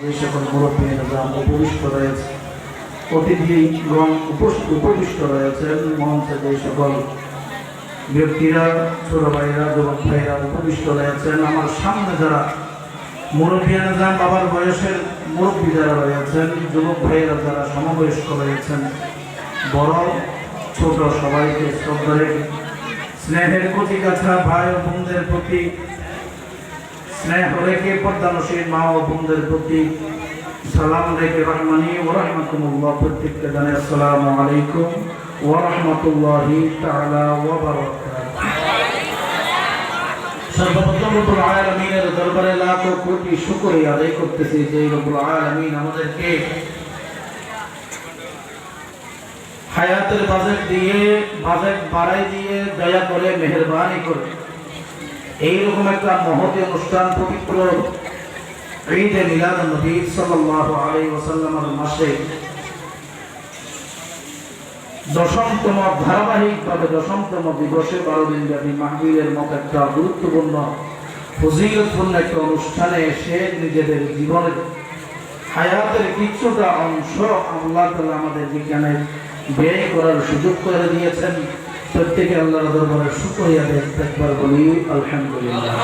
যে সকল মুরব্বীরা উপবিষ্ট রয়েছে, অতিথিগণ উপবিষ্ট রয়েছেন, মঞ্চে যে সকল ব্যক্তিরা, ছোট ভাইরা, যুবক ভাইরা উপবিষ্ট রয়েছেন, আমার সামনে যারা মুরব্বীরা যান, বাবার বয়সের মুরব্বী যারা রয়েছেন, যুবক ভাইরা যারা সমবয়স্ক রয়েছেন, বড় ছোট সবাইকে শ্রদ্ধা রেখে স্নেহের কোটি কাছা ভাই ও বোনদের প্রতি স্নেহ রেখে, পর্দানশীল মা ও বোনদের প্রতি সালাম রেখে রহমানি ওয়া রাহমাতুল্লাহ প্রত্যেককে জানাই আসসালামু আলাইকুম ওয়া রাহমাতুল্লাহি তাআলা ওয়া বারাকাতুহু। সর্বপ্রথম রব্বুল আলামিনের দরবারে লাখ কোটি শুকরিয়া আদায় করতেছি যে রব্বুল আলামিন আমাদেরকে হায়াতের বাজেট বাড়াই দিয়ে দয়া করে মেহেরবানি করে এইরকম একটা মহতী অনুষ্ঠান, পবিত্র ঈদে মিলাদুন নবী সাল্লাল্লাহু আলাইহি ওয়াসাল্লামের মাসে দশমতম ধারাবাহিকভাবে 10তম দিবসে 12 দিন ব্যাপী মাহফিলের মতো একটা গুরুত্বপূর্ণ ফজিলতপূর্ণ একটা অনুষ্ঠানে এসে নিজেদের জীবনের হায়াতের কিছুটা অংশ আল্লাহ তাআলা আমাদের এখানে ব্যয় করার সুযোগ করে দিয়েছেন। প্রত্যেকে আল্লাহর দরবারে শুকরিয়া আদায় একবার বলি আলহামদুলিল্লাহ।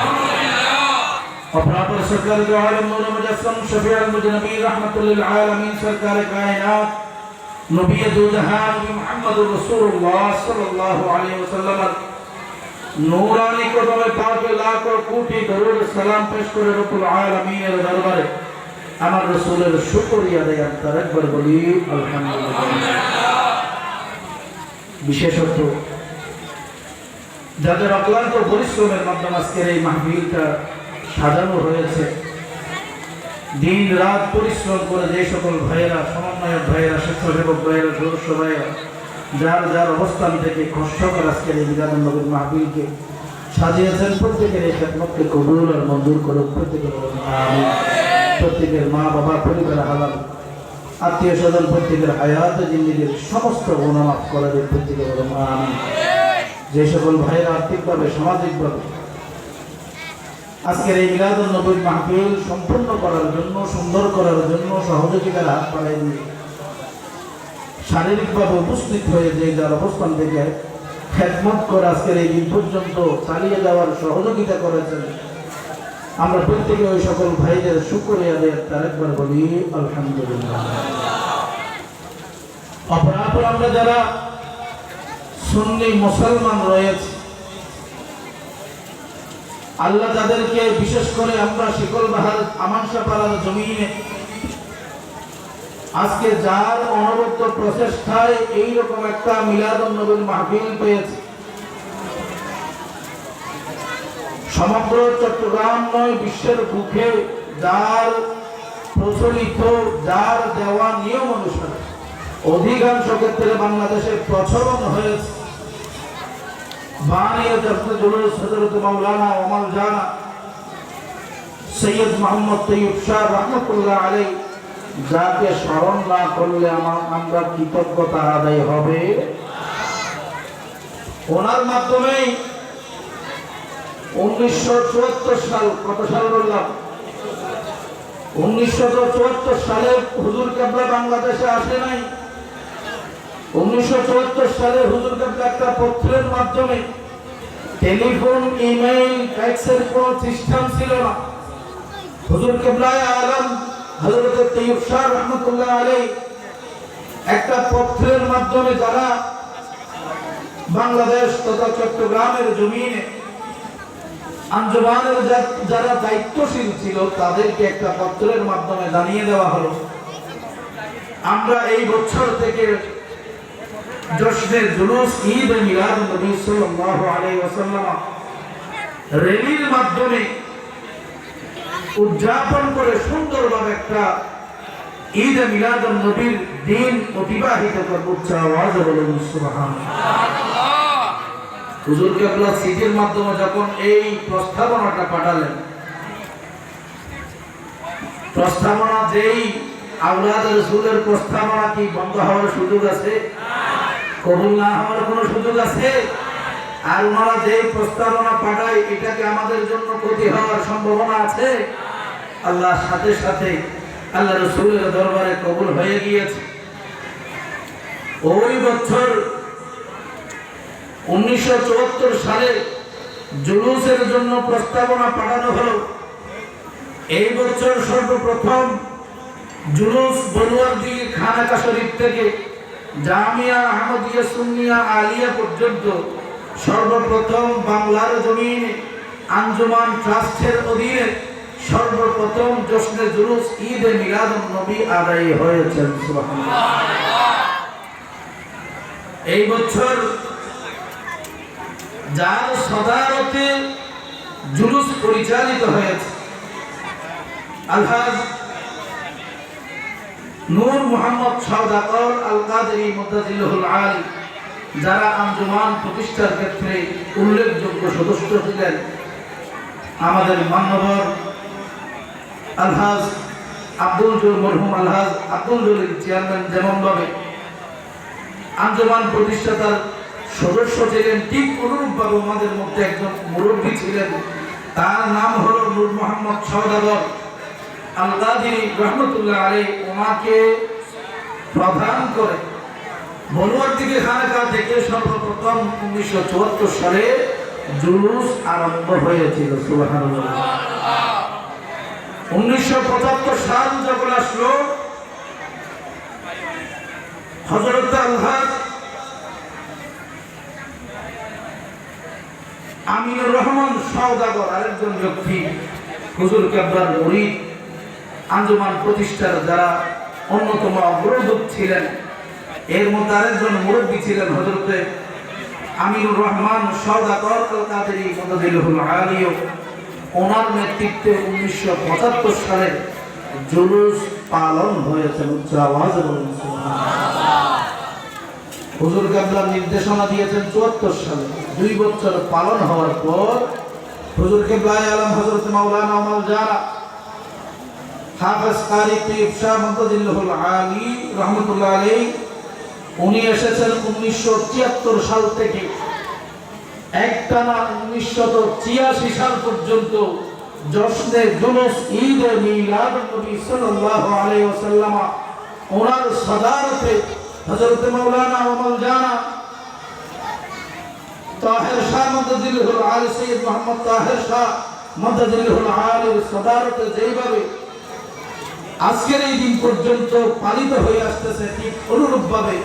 अपरापर सरकार जो आलम नूर मुजस्सम शफीउल मुजनबी रहमतुल लिल आलमीन सरकार कायनात नबी दो जहान नबी मुहम्मदुर रसूलुल्लाह सल्लल्लाहु अलैहि वसल्लम नूरानी कदमे पाके लाखों कोटि दरूद सलाम पेश करे रब्बुल आलमीনের দরবারে আমার রাসূলের শুকরিয়া আদায় একবার বলি আলহামদুলিল্লাহ। বিশেষত যাদের অক্লান্ত পরিশ্রমের মাধ্যমে আজকের এই মাহফিলটা সাজানো হয়েছে, দিন রাত পরিশ্রম করে যে সকল ভাইয়েরা, সমন্বয়ক ভাইয়েরা, স্বেচ্ছাসেবক ভাইয়েরা, সদস্য ভাইয়েরা যার যার অবস্থান থেকে কষ্ট করে আজকের এই মিলাদুন নবীর মাহফিলকে সাজিয়েছেন, প্রত্যেকের এই খেদমতকে কবুল আর মঞ্জুর করুন। প্রত্যেকের আমিন। প্রত্যেকের মা বাবা, পরিবার, হালাল আত্মীয় স্বজন, প্রত্যেকের হায়াত জিন্দেগীর সমস্ত গুনাহ মাফ করে দেন। প্রত্যেকের আমিন। যে সকল ভাইয়েরা আর্থিকভাবে, সামাজিকভাবে আজকের এই মিলাদুন নবীর মাহফিল সম্পূর্ণ করার জন্য, সুন্দর করার জন্য সহযোগিতার হাত বাড়াই দিয়ে শারীরিকভাবে উপস্থিত হয়ে যে যার অবস্থান থেকে খেদমত করে আজকের এই দিন পর্যন্ত চালিয়ে যাওয়ার সহযোগিতা করেছেন, আমরা প্রত্যেকে ওই সকল ভাইদের শুকরিয়া আদায় আরেকবার বলি আলহামদুলিল্লাহ। অপরাপর আমরা যারা সুন্নি মুসলমান রয়েছে, আল্লাহ তাদেরকে বিশেষ করে আমরা শিকলবাহার আমানশাপাড়ার জমিনে আজকে যার অনবদ্য প্রচেষ্টায় এইরকম একটা মিলাদুন নবীর মাহফিল পেয়েছে, সমগ্র চট্টগ্রাম নয় বিশ্বের বুকে যার প্রচলিত, যার দেওয়া নিয়ম অনুসারে অধিকাংশ ক্ষেত্রে বাংলাদেশের প্রচলন হয়েছে, বানিয়ে জুলুস হযরত মাওলানা ওমর জানা সৈয়দ মোহাম্মদ তৈয়ব শাহ রহমতুল্লাহ আলাইহি, যাকে স্মরণ না করলে আমরা কৃতজ্ঞতা আদায় হবে। ওনার মাধ্যমে 1974 সাল, কত সাল বললাম, 1974 সালে হুজুর কেবলা বাংলাদেশে আসে নাই। 1974 সালে হুজুর কেবলা একটা পত্রের মাধ্যমে, টেলিফোন, ইমেইল, ফ্যাক্সের কোনো সিস্টেম ছিল না। হুজুর কেবলায়ে আলম হযরত তৈয়ব শাহ রহমাতুল্লাহ আলাইহি একটা পত্রের মাধ্যমে যারা বাংলাদেশ তথা চট্টগ্রামের জমিনে আঞ্জুমানের যারা দায়িত্বশীল ছিল তাদেরকে একটা পত্রের মাধ্যমে জানিয়ে দেওয়া হলো, আমরা এই বছর থেকে জশ্নে জুলুস ঈদ মিলাদুন নবী সাল্লাল্লাহু আলাইহি ওয়াসাল্লাম র্যালির মাধ্যমে উদযাপন করে সুন্দরভাবে একটা ঈদ মিলাদুন নবীর দিন অতিবাহিত করব। আওয়াজে বলুন সুবহানাল্লাহ। হুজুর কেবলা সিটির মাধ্যমে যখন এই প্রস্তাবনাটা পাঠালেন, প্রস্তাবনা যেই আওলাদ রাসূলের প্রস্তাবনা কি বন্ধ হওয়ার সুযোগ আছে? কবুল না হওয়ার কোনো সুযোগ আছে? আর ওনারা যেই প্রস্তাবনা পাঠায় এটাকে আমাদের জন্য ক্ষতি হওয়ার সম্ভাবনা আছে? আল্লাহর সাথে সাথে আল্লাহ রাসূলের দরবারে কবুল হয়ে গিয়েছে। ওই বছর 1974 সালে জুলুসের জন্য প্রস্তাবনা পাঠানো হলো। এই বছর সর্বপ্রথম জুলুস বনুয়ারদিঘি খানাকা শরীফ থেকে জামিয়া আহমদিয়া সুন্নিয়া আলিয়া পর্যন্ত সর্বপ্রথম বাংলার জমিনে আঞ্জুমান ট্রাস্টের অধীনে সর্বপ্রথম জশ্নে জুলুস ঈদে মিলাদুন নবী আদায় হয়েছে। সুবহানাল্লাহ। এই বছর যার সদারতে জুলুস পরিচালিত হয়েছে আলহাজ নূর মোহাম্মদ সওদাগর আল কাদেরী মুদ্দাজিল্লাহুল আলী, যারা আঞ্জুমান প্রতিষ্ঠার ক্ষেত্রে উল্লেখযোগ্য সদস্য ছিলেন। আমাদের মান্যবর আলহাজ আব্দুল জলিল, মরহুম আলহাজ আব্দুল জলিল চেয়ারম্যান যেমনভাবে আঞ্জুমান প্রতিষ্ঠাতার সদস্য ছিলেন, ঠিক অনুরূপভাবে আমাদের মধ্যে একজন মুরব্বী ছিলেন। তার নাম হলো নূর মোহাম্মদ সওদাগর আল কাদেরী রহমতুল্লাহ আলাইহি। ওনাকে প্রধান করে বনুয়ারদিঘি খানাকা থেকে সর্বপ্রথম 1974 সালে জুলুস আরম্ভ হয়েছিল। সুবহানাল্লাহ। 1975 সাল যখন আসলো, হযরত আলহাজ আমিনুর রহমান সওদাগর আরেকজন ব্যক্তি, হুজুর কেবলার মুরিদ, আঞ্জুমান প্রতিষ্ঠার যারা অন্যতম অগ্রদূত ছিলেন। এর মধ্যে আরেকজন মুরব্বী ছিলেন হযরত আমিনুর রহমান সওদাগর আল কাদেরী মুদ্দাজিল্লাহুল আলী। ওনার নেতৃত্বে 1975 সালে জুলুস পালন হয়েছে। উচ্চ আওয়াজে বলুন সুবহানাল্লাহ। হুজুর কেবলার নির্দেশনা দিয়েছেন 74 সালে। 2 বছর পালন হওয়ার পর হুজুর কেবলায়ে আলম হযরত মাওলানা ওমর জারা হাফেজ কারি পীর শাহ মুদ্দাজিল্লাহুল আলী রহমাতুল্লাহ আলাইহি, উনি এসেছেন 1973 সাল থেকে একটানা 1986 সাল পর্যন্ত জশ্নে জুলুস ঈদে মিলাদুন নবী সাল্লাল্লাহু আলাইহি ওয়াসাল্লাম ওনার সদারতে হযরত মাওলানা ওমর জানা তাহের শাহ মুদ্দাজিল্লাহুল আলী, সৈয়দ মোহাম্মদ তাহের শাহ মুদ্দাজিল্লাহুল আলীর সদারতে যেইভাবে আজকের এই দিন পর্যন্ত পালিত হয়ে আসতেছে, ঠিক অনুরূপভাবে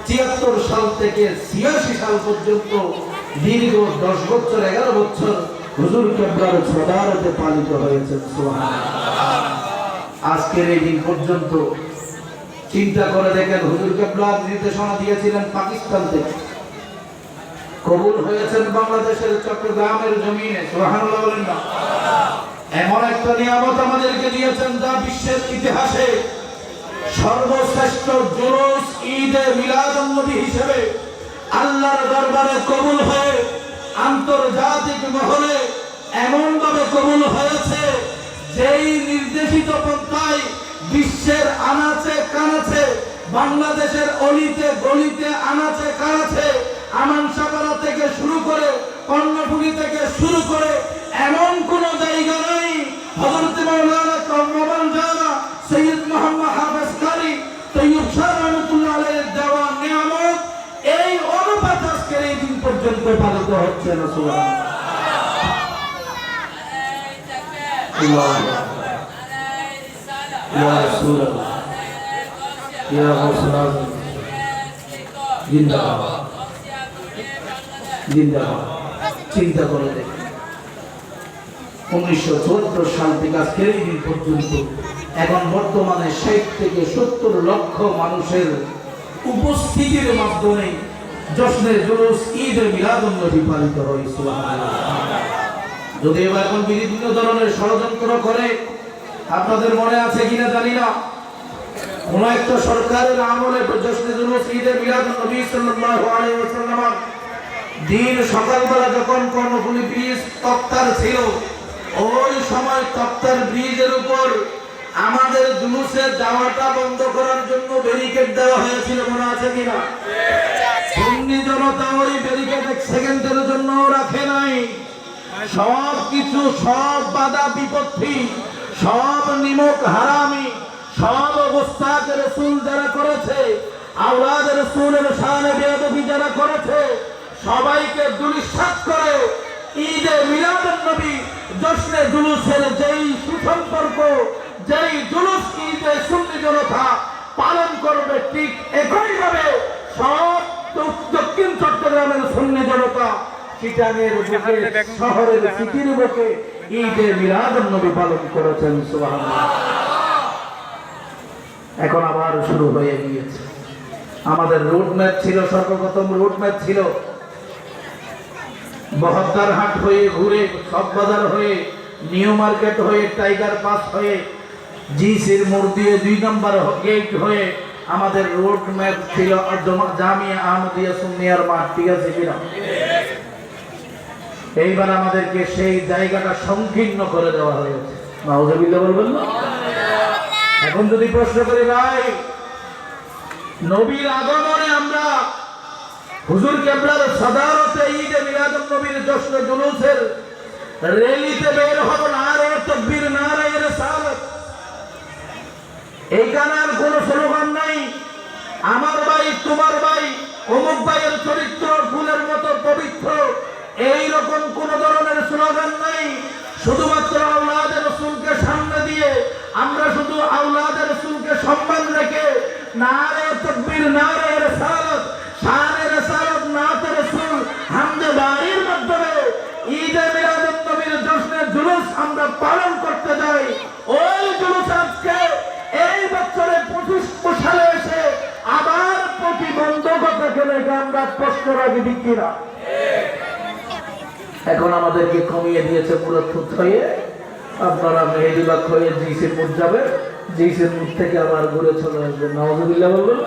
73 সাল থেকে 86 সাল পর্যন্ত দীর্ঘ 10 বছর 11 বছর হুজুর কেবলার সদারতে পালিত হয়েছে। সুবহানাল্লাহ। আজকের এই দিন পর্যন্ত চিন্তা করে দেখেন, হুজুর কেবলার নির্দেশনা দিয়েছিলেন পাকিস্তান থেকে, কবুল হয়েছেন বাংলাদেশের চট্টগ্রামের জমিনে। সুবহানাল্লাহ বলেন না? এমন একটা নিয়ামত আমাদেরকে দিয়েছেন যা বিশ্বের ইতিহাসে সর্বশ্রেষ্ঠ জুলুস ঈদে মিলাদুন নবী হিসেবে আল্লাহর দরবারে কবুল হয়ে আন্তর্জাতিক মহলে এমন ভাবে কবুল হয়েছে, যেই নির্দেশিত পন্থায় বিশ্বের আনাচে কানাচে, বাংলাদেশের অলিতে গলিতে আনাচে কানাচে, আমানসাপাড়া থেকে শুরু করে কর্ণফুলী থেকে শুরু করে এমন কোন জায়গা নাই হযরত মাওলানা কামরান জানা সৈয়দ মোহাম্মদ হাফেজ কারি তৈয়ব শাহ রহমাতুল্লাহ আলাইহির দেওয়া নিয়ামত এই অনুপাত আজকের এই দিন পর্যন্ত পালিত হচ্ছে না। সুবহানাল্লাহ। ইয়া রাসূলুল্লাহ, ইয়া রাসূলুল্লাহ, জিন্দাবাদ জিন্দাবাদ। চিন্তা করে দেখেন, 1974 সাল থেকে আজকের এই দিন পর্যন্ত এখন বর্তমানে 60 থেকে 70 লক্ষ মানুষের উপস্থিতির মাধ্যমে জশ্নে জুলুস ঈদে মিলাদুন নবী পালিত হয়। সুবহানাল্লাহ। যদি এবার এখন বিভিন্ন ধরনের ষড়যন্ত্র করে, আপনাদের মনে আছে কিনা জানি না, কোন একটা সরকারের আমলে জশ্নে জুলুস ঈদে মিলাদুন নবী সাল্লাল্লাহু আলাইহি ওয়াসাল্লাম দিন সকালবেলা যখন কর্ণফুলী ব্রিজ তক্তার ছিল, ওই সময় তক্তার ব্রিজের উপর আমাদের জুলুসে যাওয়াটা বন্ধ করার জন্য ব্যারিকেড দেওয়া হয়েছিল। মনে আছে কিনা? সুন্নি জনতা ওই ব্যারিকেড 1 সেকেন্ডের জন্য রাখে নাই। সব কিছু, সব বাধা বিপত্তি, সব নিমক হারামি, সব অবস্থাকে রাসূল যারা করেছে, আওলাদ রাসূলের শানে বেয়াদবি যারা করেছে, সবাইকে দুলিশাত করে ঈদে মিলাদুন নবী জশ্নে জুলুসের যেই সুসম্পর্ক, যেই জুলুস ঈদে সুন্নি জনতা পালন করবে, ঠিক একইভাবে সব দক্ষিণ চট্টগ্রামের সুন্নি জনতা চিটাঙের বুকে, শহরের সিটির বুকে ঈদে মিলাদুন নবী পালন করেছেন। সুবহানাল্লাহ। এখন আবার শুরু হয়ে গিয়েছে। আমাদের রুটম্যাপ ছিল, সর্বপ্রথম রুটম্যাপ ছিল বহদ্দারহাট হয়ে ঘুরে, সববাজার হয়ে, নিউ মার্কেট হয়ে, টাইগার পাস হয়ে, জিসির মোড় দিয়ে 2 নম্বর গেট হয়ে আমাদের রোড ম্যাপ ছিল জামিয়া আহমদিয়া সুন্নিয়ার মাঠ। ঠিক আছে কিনা? এইবার আমাদেরকে সেই জায়গাটা সংকীর্ণ করে দেওয়া হয়েছে। নাউজুবিল্লাহ বলবেন না? এখন যদি প্রশ্ন করি, ভাই নবীর আগমনে আমরা হুজুর কেবলার সাদারতে ঈদে মিলাদুন নবীর জশ্ন জুলুসের র্যালিতে বের হব, নারে তাকবীর, নারে রিসালাত, এইখানে আর কোনো স্লোগান নাই আমার ভাই তোমার ভাই অমুক ভাইয়ের চরিত্র ফুলের মতো পবিত্র, এইরকম কোন ধরনের স্লোগান নাই। শুধুমাত্র আওলাদ রাসূলকে সামনে দিয়ে আমরা শুধু আওলাদ রাসূলকে সম্মান রেখে নারে তাকবীর, নারে রিসালাত, শানে রিসালাত, নাতে রাসূল, হামদে বাড়ির মাধ্যমে ঈদে মিলাদুন নবীর জশ্নের জুলুস আমরা পালন করতে যাই। ওই জুলুস আজকে এই বছরে 25 সালে এসে আবার প্রতিবন্ধকতাকে রেখে আমরা প্রশ্ন রাখি, ঠিক কিনা? এখন আমাদেরকে কমিয়ে দিয়েছে পুরো থুত হয়ে, আপনারা মেহেদিবাগ হয়ে জিসির মুখ যাবে, জিসির মুখ থেকে আবার ঘুরে চলে আসবে। নাউজুবিল্লাহ বলবেন?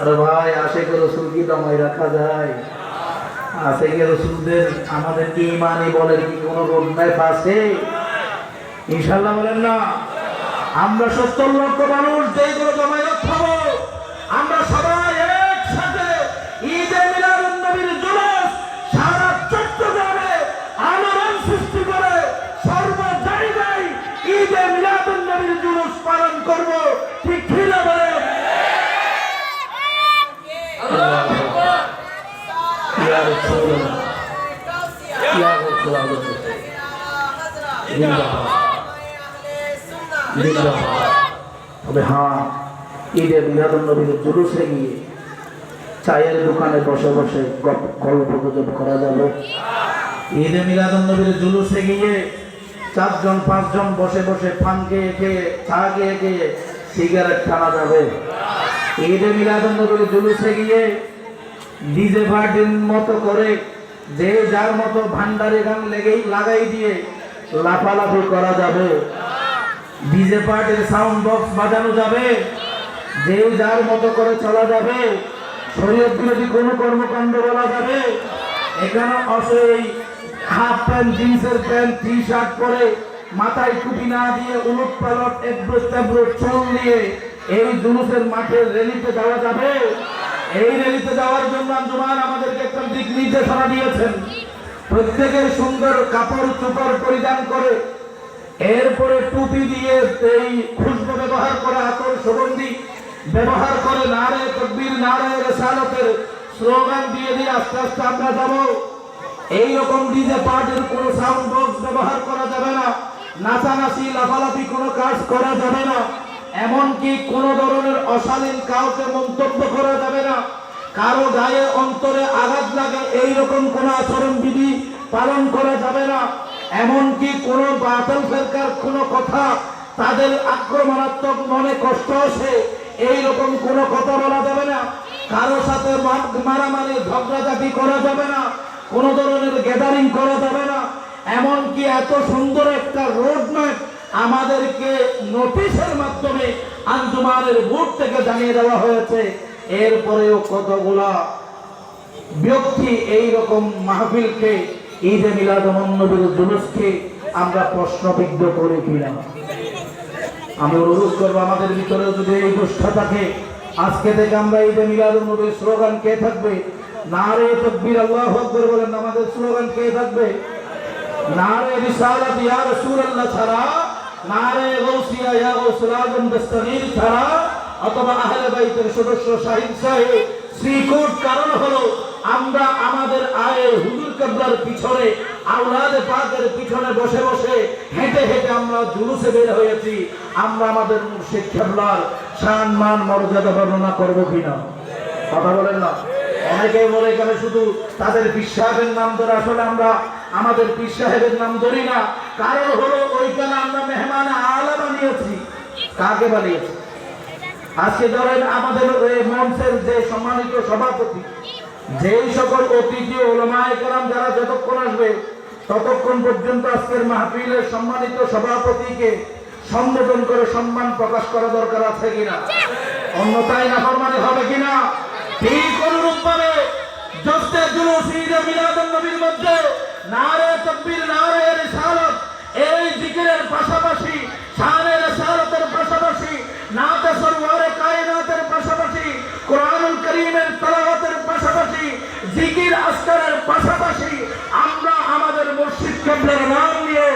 আরে ভাই, আশিকে রাসূল কি দমাই রাখা যায়? আশিকে রাসূলদের আমাদের কি ইমানই বলে কি কোনো রোড ম্যাপ আছে? ইনশাআল্লাহ বলেন না? আমরা 70 লক্ষ মানুষ যেগুলো দমাই রাখবো, আমরা সবাই একসাথে ঈদে মিলাদুন নবীর জুলুস সারা চট্টগ্রামে আলোড়ন সৃষ্টি করে সর্ব জায়গায় ঈদে মিলাদুন নবীর জুলুস পালন করব, ঠিক কিনা বলেন? ইয়া রাসূলুল্লাহ, ইয়া রাসূলুল্লাহ। তবে হ্যাঁ, ঈদে মিলাদুন নবীর জুলুসে গিয়ে চায়ের দোকানে বসে বসে গল্প গুজব করা যাবে। ঈদে মিলাদুন নবীর জুলুসে গিয়ে 4 জন 5 জন বসে বসে পান খেয়ে খেয়ে, চা খেয়ে খেয়ে সিগারেট টানা যাবে। ঈদে মিলাদুন নবীর জুলুসে গিয়ে ডিজে পার্টির মতো করে যে যার মতো ভান্ডারে গান লাগাই দিয়ে লাফালাফি করা যাবে। ডিজে পার্টির সাউন্ড বক্স বাজানো যাবে, যে যার মতো করে চলা যাবে। শরীয়ত বিরোধী কোনো কর্মকাণ্ড বলা যাবে। এখানে অসই হাফ প্যান্ট, জিন্সের প্যান্ট, টি শার্ট পরে, মাথায় টুপি না দিয়ে উলট পালট এবড়ো তেবড়ো চুল নিয়ে এই জুলুসের মাঠে র্যালিতে যাওয়া যাবে। এই র্যালিতে যাওয়ার জন্য আঞ্জুমান আমাদেরকে একটা দিক নির্দেশনা দিয়েছেন। প্রত্যেকের সুন্দর কাপড় চোপড় পরিধান করে, এরপরে টুপি দিয়ে এই খুশবু ব্যবহার করে, আতর সুগন্ধি ব্যবহার করে নারে তাকবীর, নারে রিসালাতের স্লোগান দিয়ে আস্তে আস্তে আমরা যাব। এইরকম ডিজে পার্টির কোনো সাউন্ড বক্স ব্যবহার করা যাবে না, নাচানাচি লাফালাফি কোনো কাজ করা যাবে না, এমনকি কোনো ধরনের অশালীন কাউকে মন্তব্য করা যাবে না, কারো গায়ে অন্তরে আঘাত লাগে এইরকম কোনো আচরণ বিধি পালন করা যাবে না, এমনকি কোনো বাতিল ফেরকার কোনো কথা তাদের আক্রমণাত্মক মনে কষ্ট আসে এইরকম কোনো কথা বলা যাবে না, কারো সাথে মারামারি ঝগড়াঝাটি করা যাবে না, কোনো ধরনের গ্যাদারিং করা যাবে না। এমনকি এত সুন্দর একটা রোড ম্যাপ আমাদেরকে নোটিশের মাধ্যমে আঞ্জুমানের বোর্ড থেকে জানিয়ে দেওয়া হয়েছে। এরপরেও কতগুলা ব্যক্তি এইরকম মাহফিলকে, ঈদে মিলাদুন নবীর জুলুসকে আমরা প্রশ্নবিদ্ধ করে কিনা। আমি অনুরোধ করবো আমাদের ভিতরে যদি এই দুষ্টা থাকে, আজকে থেকে আমরা ঈদে মিলাদুন নবীর স্লোগান কে থাকবে? নারে তাকবীর, আল্লাহু আকবার বলেন। আমাদের স্লোগান কে থাকবে? নারে রিসালাত, ইয়া রাসূলুল্লাহ ছাড়া নারে গৌসিয়া ইয়া গৌসুল আজম দস্তগীর ছাড়া অথবা আহলে বাইতের সদস্য শাহিদ সাহেব শ্রীকোট কারণ হলো আমরা আমাদের আয়ের হুজুর কিবলার পিছনে আওলাদে পাকের পিছনে বসে বসে হেঁটে হেঁটে আমরা জুলুসে বের হয়েছি। আমরা আমাদের মুর্শিদ কিবলার শান মান মর্যাদা বর্ণনা করব কিনা? কথা বলেন না। অনেকে বলে এখানে শুধু তাদের পীর সাহেবের নাম ধরে, আসলে আমরা আমাদের পীর সাহেবের নাম ধরি না। কারণ হলো ওইখানে আমরা মেহমান আলা বানিয়েছি। কাকে বানিয়েছি? আজকে ধরেন আমাদের মঞ্চের যে সম্মানিত সভাপতি, যেই সকল অতিথি ওলামায়ে কেরাম যারা যতক্ষণ আসবে ততক্ষণ পর্যন্ত আজকের মাহফিলের সম্মানিত সভাপতিকে সম্বোধন করে সম্মান প্রকাশ করা দরকার আছে কিনা? অন্যথায় নাফরমানি হবে কিনা? ঠিক অনুরূপভাবে জোস্তে জুলুস ঈদে মিলাদুন নবীর মধ্যে নারে তাকবীর, নারে রিসালাত, এই জিকিরের পাশাপাশি শানে রিসালাতের পাশাপাশি নাতে সরওয়ারে কায়নাতের পাশাপাশি কোরআনুল কারীমের তেলাওয়াতের পাশাপাশি জিকির আজকারের পাশাপাশি আমরা আমাদের মুর্শিদ কিবলার নাম নিয়ে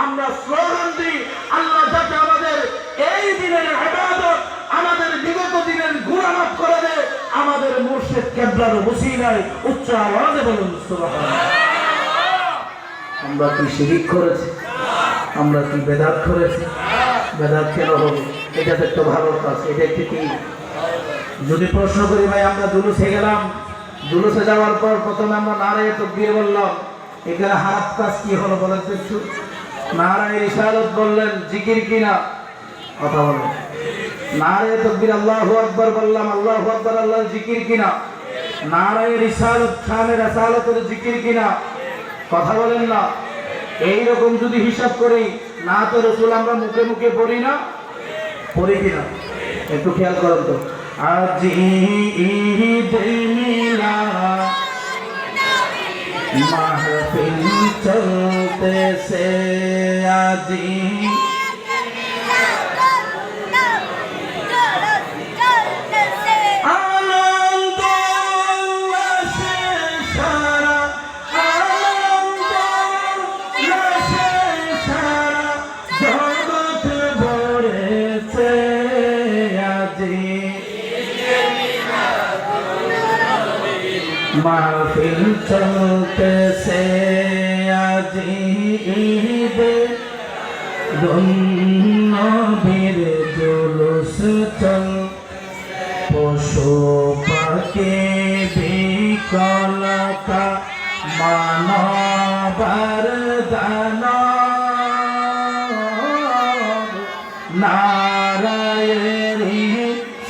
আমরা স্লোগান দিই, আল্লাহ যাতে আমাদের এই দিনের ইবাদত, আমাদের বিগত দিনের গুনাহ মাফ করে দেয়, আমাদের মুর্শিদ কিবলার ওসিলায় উচ্চ আওয়াজে বলুন সুবহানাল্লাহ। আমরা কি শিরিক করেছি? আমরা কি বেদাত করেছি? বেদাত কেন হবে? এটা তো একটা ভালো কাজ। এটা একটি কি যদি প্রশ্ন করি, ভাই আমরা জুলুসে গেলাম, জুলুসে যাওয়ার পর প্রথমে আমরা নারে তাকবীর বললাম, এখানে হাত কাজ কি হলো বলেন তো একটু? নারে রিসালাত বললেন, জিকির কিনা? কথা বলেন। নারে তাকবীর আল্লাহু আকবার বললাম, আল্লাহু আকবার আল্লাহর জিকির কিনা? নারে রিসালাত শানে রিসালাতের জিকির কিনা? কথা বলেন না। এইরকম যদি হিসাব করি, না তো রসুল আমরা মুখে মুখে পড়ি না, পড়ি কিনা? একটু খেয়াল করুন তো। আজ ঈদ মিলাদ মাহফিল চলতেছে, আজ মাহফিল চলতেছে, আজ ঈদে নবীর জুলুস চল, পশু পাখি বিকলতা মানবার দানব, নারায়ের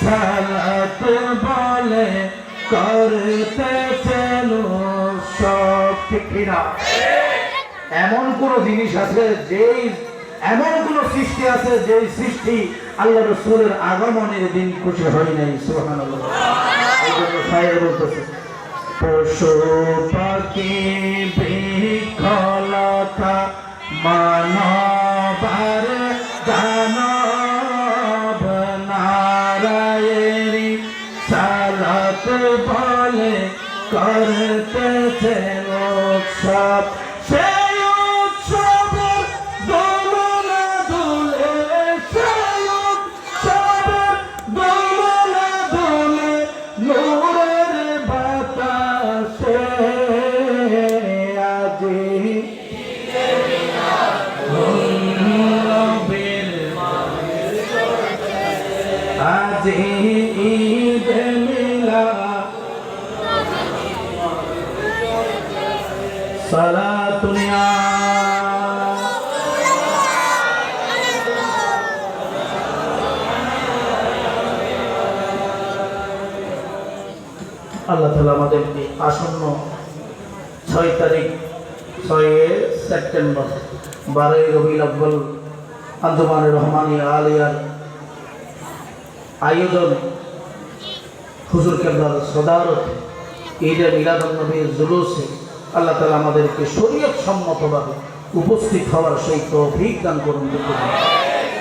সালাত বলে করতেছেন সব। ঠিক কিনা? এমন কোন জিনিস আছে, যেই এমন কোন সৃষ্টি আছে যেই সৃষ্টি আল্লাহ রাসূলের আগমনের দিন খুশি হয় নাই? সুবহানাল্লাহ। এই জন্য শায়ের বলতেছে, পশু পাখি বিকলতা মানবার দানব, নারায়ের সালাত বলে করতেছে উৎসব। সেই উৎসবের দোলনা দুলে, সেই উৎসবের দোলনা দুলে নূরের বাতাসে, আজ নবীর আজ ঈদ মিলাদ সালাতুন ইয়া আল্লাহ তাআলা আমাদেরকে আসন্ন 6 তারিখ 6 সেপ্টেম্বর 12 রবিউল আউয়াল আঞ্জুমানে রহমানিয়া আলিয়ার আয়োজন হুজুর কিবলার সদারত ঈদে মিলাদুন নবীর জুলুসে আল্লাহ তাআলা আমাদেরকে শরীয়ত সম্মতভাবে উপস্থিত হওয়ার সেই তৌফিক দান করুন।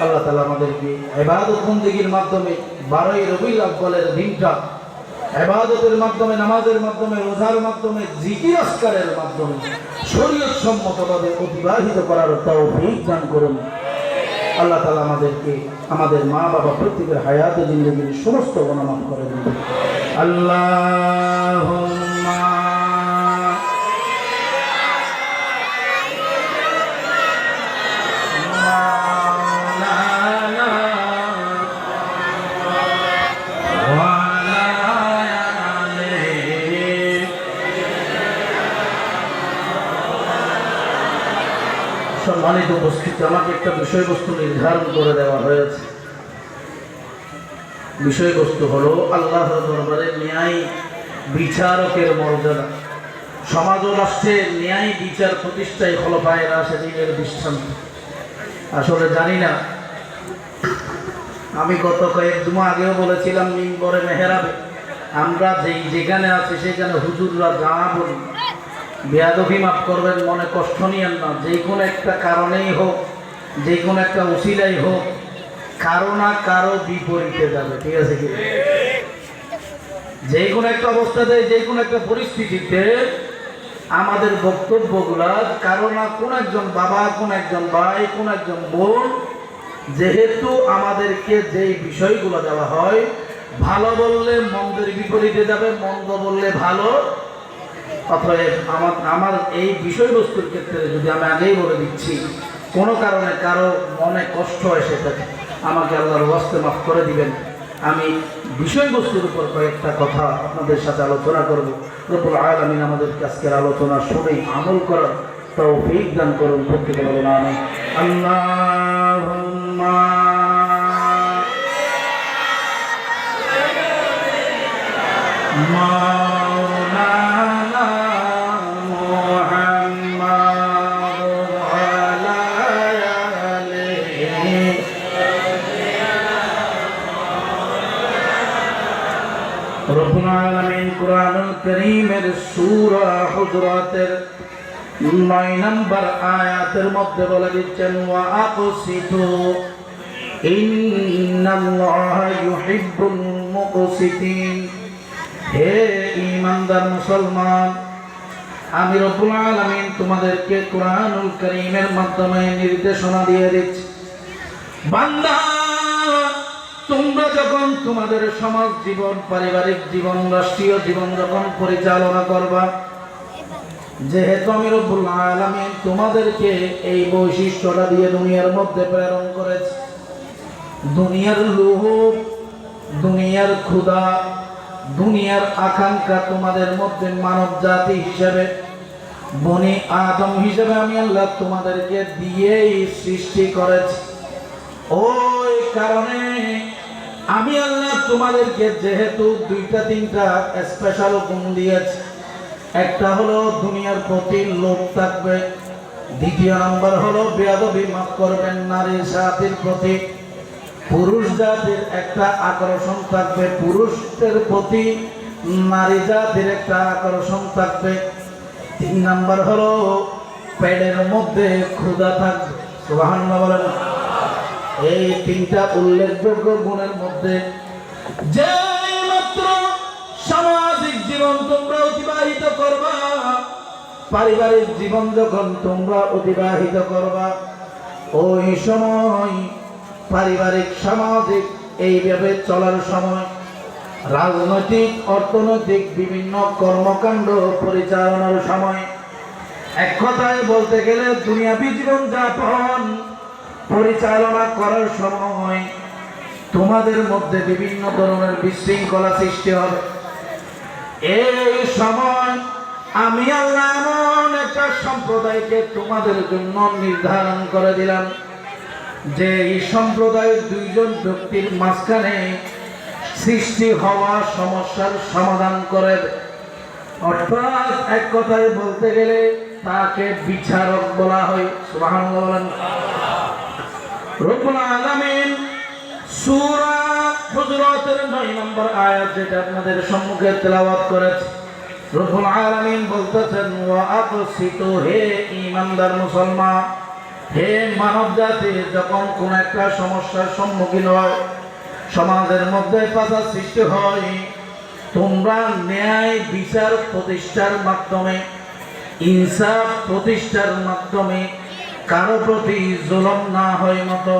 আল্লাহ তাআলা আমাদেরকে ইবাদত বন্দেগীর মাধ্যমে 12 রবিউল আউয়ালের দিনটা ইবাদতের মাধ্যমে, নামাজের মাধ্যমে, রোজার মাধ্যমে, জিকির আজকারের মাধ্যমে শরীয়ত সম্মতভাবে অতিবাহিত করার তৌফিক দান করুন। আল্লাহ তাআলা আমাদেরকে আমাদের মা বাবা প্রত্যেকের হায়াতে জিন্দেগির সমস্ত গুনাহ মাফ করে দিন। আল্লাহুম্মা সম্মানিত উপস্থিতি, আমাকে একটা বিষয়বস্তু নির্ধারণ করে দেওয়া হয়েছে। বিষয়বস্তু হলো আল্লাহর দরবারে ন্যায় বিচারকের মর্যাদা। সমাজ ও রাষ্ট্রের ন্যায় বিচার প্রতিষ্ঠায় খোলাফায়ে রাশিদিনের দৃষ্টান্ত। আসলে জানি না, আমি গত কয়েক জুমা আগেও বলেছিলাম মিম্বরে মেহরাবে আমরা যেখানে আছি সেখানে হুজুররা যা বলি বেয়াদবি মাফ করবেন, মনে কষ্ট নিয়েন না। যে কোনো একটা কারণেই হোক, যে কোনো একটা উসিলাই হোক, কারো না কারো বিপরীতে যাবে, ঠিক আছে কি? যে কোনো একটা অবস্থাতে, যে কোনো একটা পরিস্থিতিতে আমাদের বক্তব্যগুলা কারো না কোন একজন বাবা, কোন একজন ভাই, কোন একজন বোন, যেহেতু আমাদেরকে যেই বিষয়গুলো দেওয়া হয়, ভালো বললে মন্দের বিপরীতে যাবে, মন্দ বললে ভালো। অতএব আমার এই বিষয়বস্তুর ক্ষেত্রে যদি আমি আগেই বলে দিচ্ছি, কোনো কারণে কারো মনে কষ্ট এসে থাকে, আমাকে আল্লাহর ওয়াস্তে মাফ করে দিবেন। আমি বিষয়বস্তুর উপর কয়েকটা কথা আপনাদের সাথে আলোচনা করব। রব্বুল আলামিন আমাদেরকে আজকের আলোচনা শুনে আমল করার তৌফিক দান করুন। প্রত্যেকে বলুন আমিন। আল্লাহুম্মা মাওলানা মুহাম্মাদ ওয়া আলা আলিহি। রব্বুল আলামিন কুরআনুল কারীমের সূরা হুজুরাতের 9 নম্বর আয়াতের মধ্যে বলে দিচ্ছেন, ওয়া আকসিতু ইন্নাল্লাহা ইউহিব্বুল মুকসিতিন। হে ঈমানদার মুসলমান, আমি রব্বুল আলামিন তোমাদেরকে কুরআনুল কারীমের মাধ্যমে নির্দেশনা দিয়ে দিচ্ছি, বান্দা তোমরা যখন তোমাদের সমাজ জীবন, পারিবারিক জীবন, রাষ্ট্রীয় জীবন যখন পরিচালনা করবা, যেহেতু আমি রব্বুল আলামিন তোমাদেরকে এই বৈশিষ্ট্যটা দিয়ে দুনিয়ার মধ্যে প্রেরণ করেছি, দুনিয়ার লোভ, দুনিয়ার ক্ষুধা, দুনিয়ার আকাঙ্ক্ষা তোমাদের মধ্যে মানব জাতি হিসেবে, বনি আদম হিসেবে আমি আল্লাহ তোমাদেরকে দিয়েই সৃষ্টি করেছি। ওই কারণে আমি আল্লাহ তোমাদেরকে যেহেতু দুইটা তিনটা স্পেশাল গুণ দিয়েছি, একটা হলো দুনিয়ার প্রতি লোভ থাকবে, দ্বিতীয় নাম্বার হলো বেয়াদবি মাফ করবেন নারী জাতির প্রতি, পুরুষ জাতির একটা আকর্ষণ থাকবে, পুরুষদের প্রতি নারী জাতির একটা আকর্ষণ থাকবে, তিন নাম্বার হলো পেটের মধ্যে ক্ষুধা থাকবে। সুবহানাল্লাহ বলেন। এই তিনটা উল্লেখযোগ্য গুণের মধ্যে যে মাত্র সামাজিক জীবন তোমরা অতিবাহিত করবা, পারিবারিক জীবন যখন তোমরা অতিবাহিত করবা, ওই সময় পারিবারিক সামাজিক এইভাবে চলার সময়, রাজনৈতিক অর্থনৈতিক বিভিন্ন কর্মকাণ্ড পরিচালনার সময়, এক কথায় বলতে গেলে দুনিয়াবী জীবন যাপন পরিচালনা করার সময় তোমাদের মধ্যে বিভিন্ন ধরনের বিশৃঙ্খলা সৃষ্টি হবে। এই সময় আমি আল্লাহ এমন একটা সম্প্রদায়কে তোমাদের জন্য নির্ধারণ করে দিলাম, যে এই সম্প্রদায়ের দুইজন ব্যক্তির মাঝখানে সৃষ্টি হওয়া সমস্যার সমাধান করে, অর্থাৎ এক কথায় বলতে গেলে তাকে বিচারক বলা হয়। সুবহানাল্লাহ। রব্বুল আলামিন সূরা হুজুরাতের 9 নম্বর আয়াত, যেটা আপনাদের সম্মুখে তেলাওয়াত করেছি, রব্বুল আলামিন বলতেছেন, ওয়া আকসিতু, হে ঈমানদার মুসলমান, হে মানব জাতি, যখন কোন একটা সমস্যার সম্মুখীন হয়, সমাজের মধ্যে ফাসাদ সৃষ্টি হয়, তোমরা ন্যায় বিচার প্রতিষ্ঠার মাধ্যমে, ইনসাফ প্রতিষ্ঠার মাধ্যমে, কারো প্রতি জুলুম না হয় মতো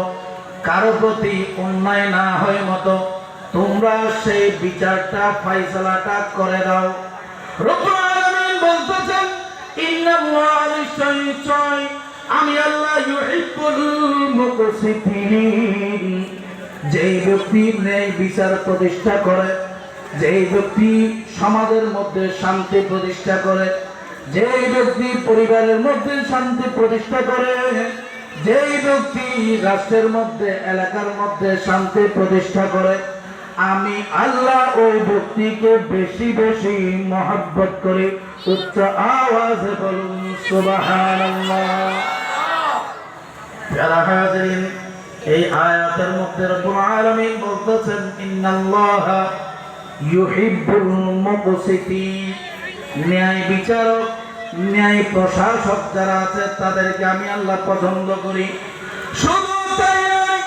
কারো প্রতি অন্যায় না হয় মতো তোমরা সেই বিচারটা ফয়সালাটা করে দাও। রব্বুল আলামিন বলতেছেন ইন্নাল্লাহা নিশ্চয় আমি আল্লাহ ইউহিব্বুল মুকসিতিন, যেই ব্যক্তি ন্যায় বিচার প্রতিষ্ঠা করে, যেই ব্যক্তি সমাজের মধ্যে শান্তি প্রতিষ্ঠা করে, যেই ব্যক্তি পরিবারের মধ্যে শান্তি প্রতিষ্ঠা করে, যেই ব্যক্তি রাষ্ট্রের মধ্যে এলাকার মধ্যে শান্তি প্রতিষ্ঠা করে, আমি আল্লাহ ওই ব্যক্তিকে বেশি বেশি মহব্বত করি। উচ্চ আওয়াজে বলুন সুবহানাল্লাহ। প্যারা হাজিরিন, এই আয়াতের মধ্যে রব্বুল আলামিন বলতেছেন ইন্নাল্লাহা ইউহিব্বুল মুকসিতিন, ন্যায় বিচারক, ন্যায় প্রশাসক যারা আছে তাদেরকে আমি আল্লাহ পছন্দ করি। শুধু তাই নয়,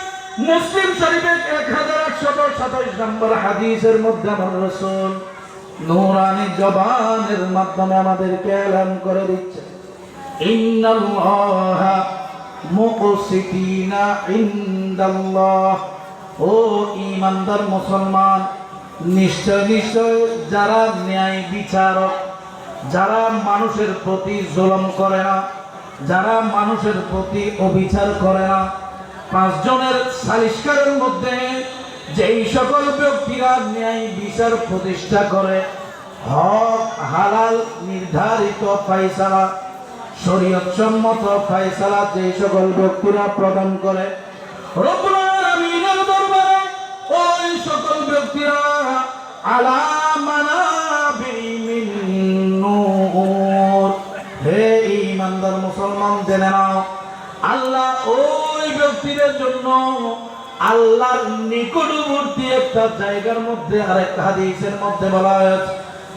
মুসলিম শরীফের 1827 নম্বর হাদিসের মধ্যে আমার রাসূল নূরানি জবানের মাধ্যমে আমাদেরকে এলান করে দিচ্ছে ইন্নাল্লাহা মুকসিতিনা ইনদাল্লাহ। ও ঈমানদার মুসলমান, নিশ্চয় নিশ্চয় যারা ন্যায় বিচারক, যারা মানুষের প্রতি জুলুম করে না, যারা মানুষের প্রতি অবিচার করে না, 5 জনের সালিশকারের মধ্যে যেই সকল ব্যক্তিরা ন্যায় বিচার প্রতিষ্ঠা করে, হক হালাল নির্ধারিত ফয়সালা, শরীয়তসম্মত ফয়সালা যেই সকল ব্যক্তিরা প্রদান করে, রব্বুল আলামিনের দরবারে ওই সকল ব্যক্তিরা আলা মানাবি মিন নূর। হে ঈমানদার মুসলমান, জেনে নাও আল্লাহ ওই ব্যক্তিদের জন্য আল্লাহর নিকটবর্তী একটা জায়গার মধ্যে, আরেক হাদিসের মধ্যে বলা হয়েছে,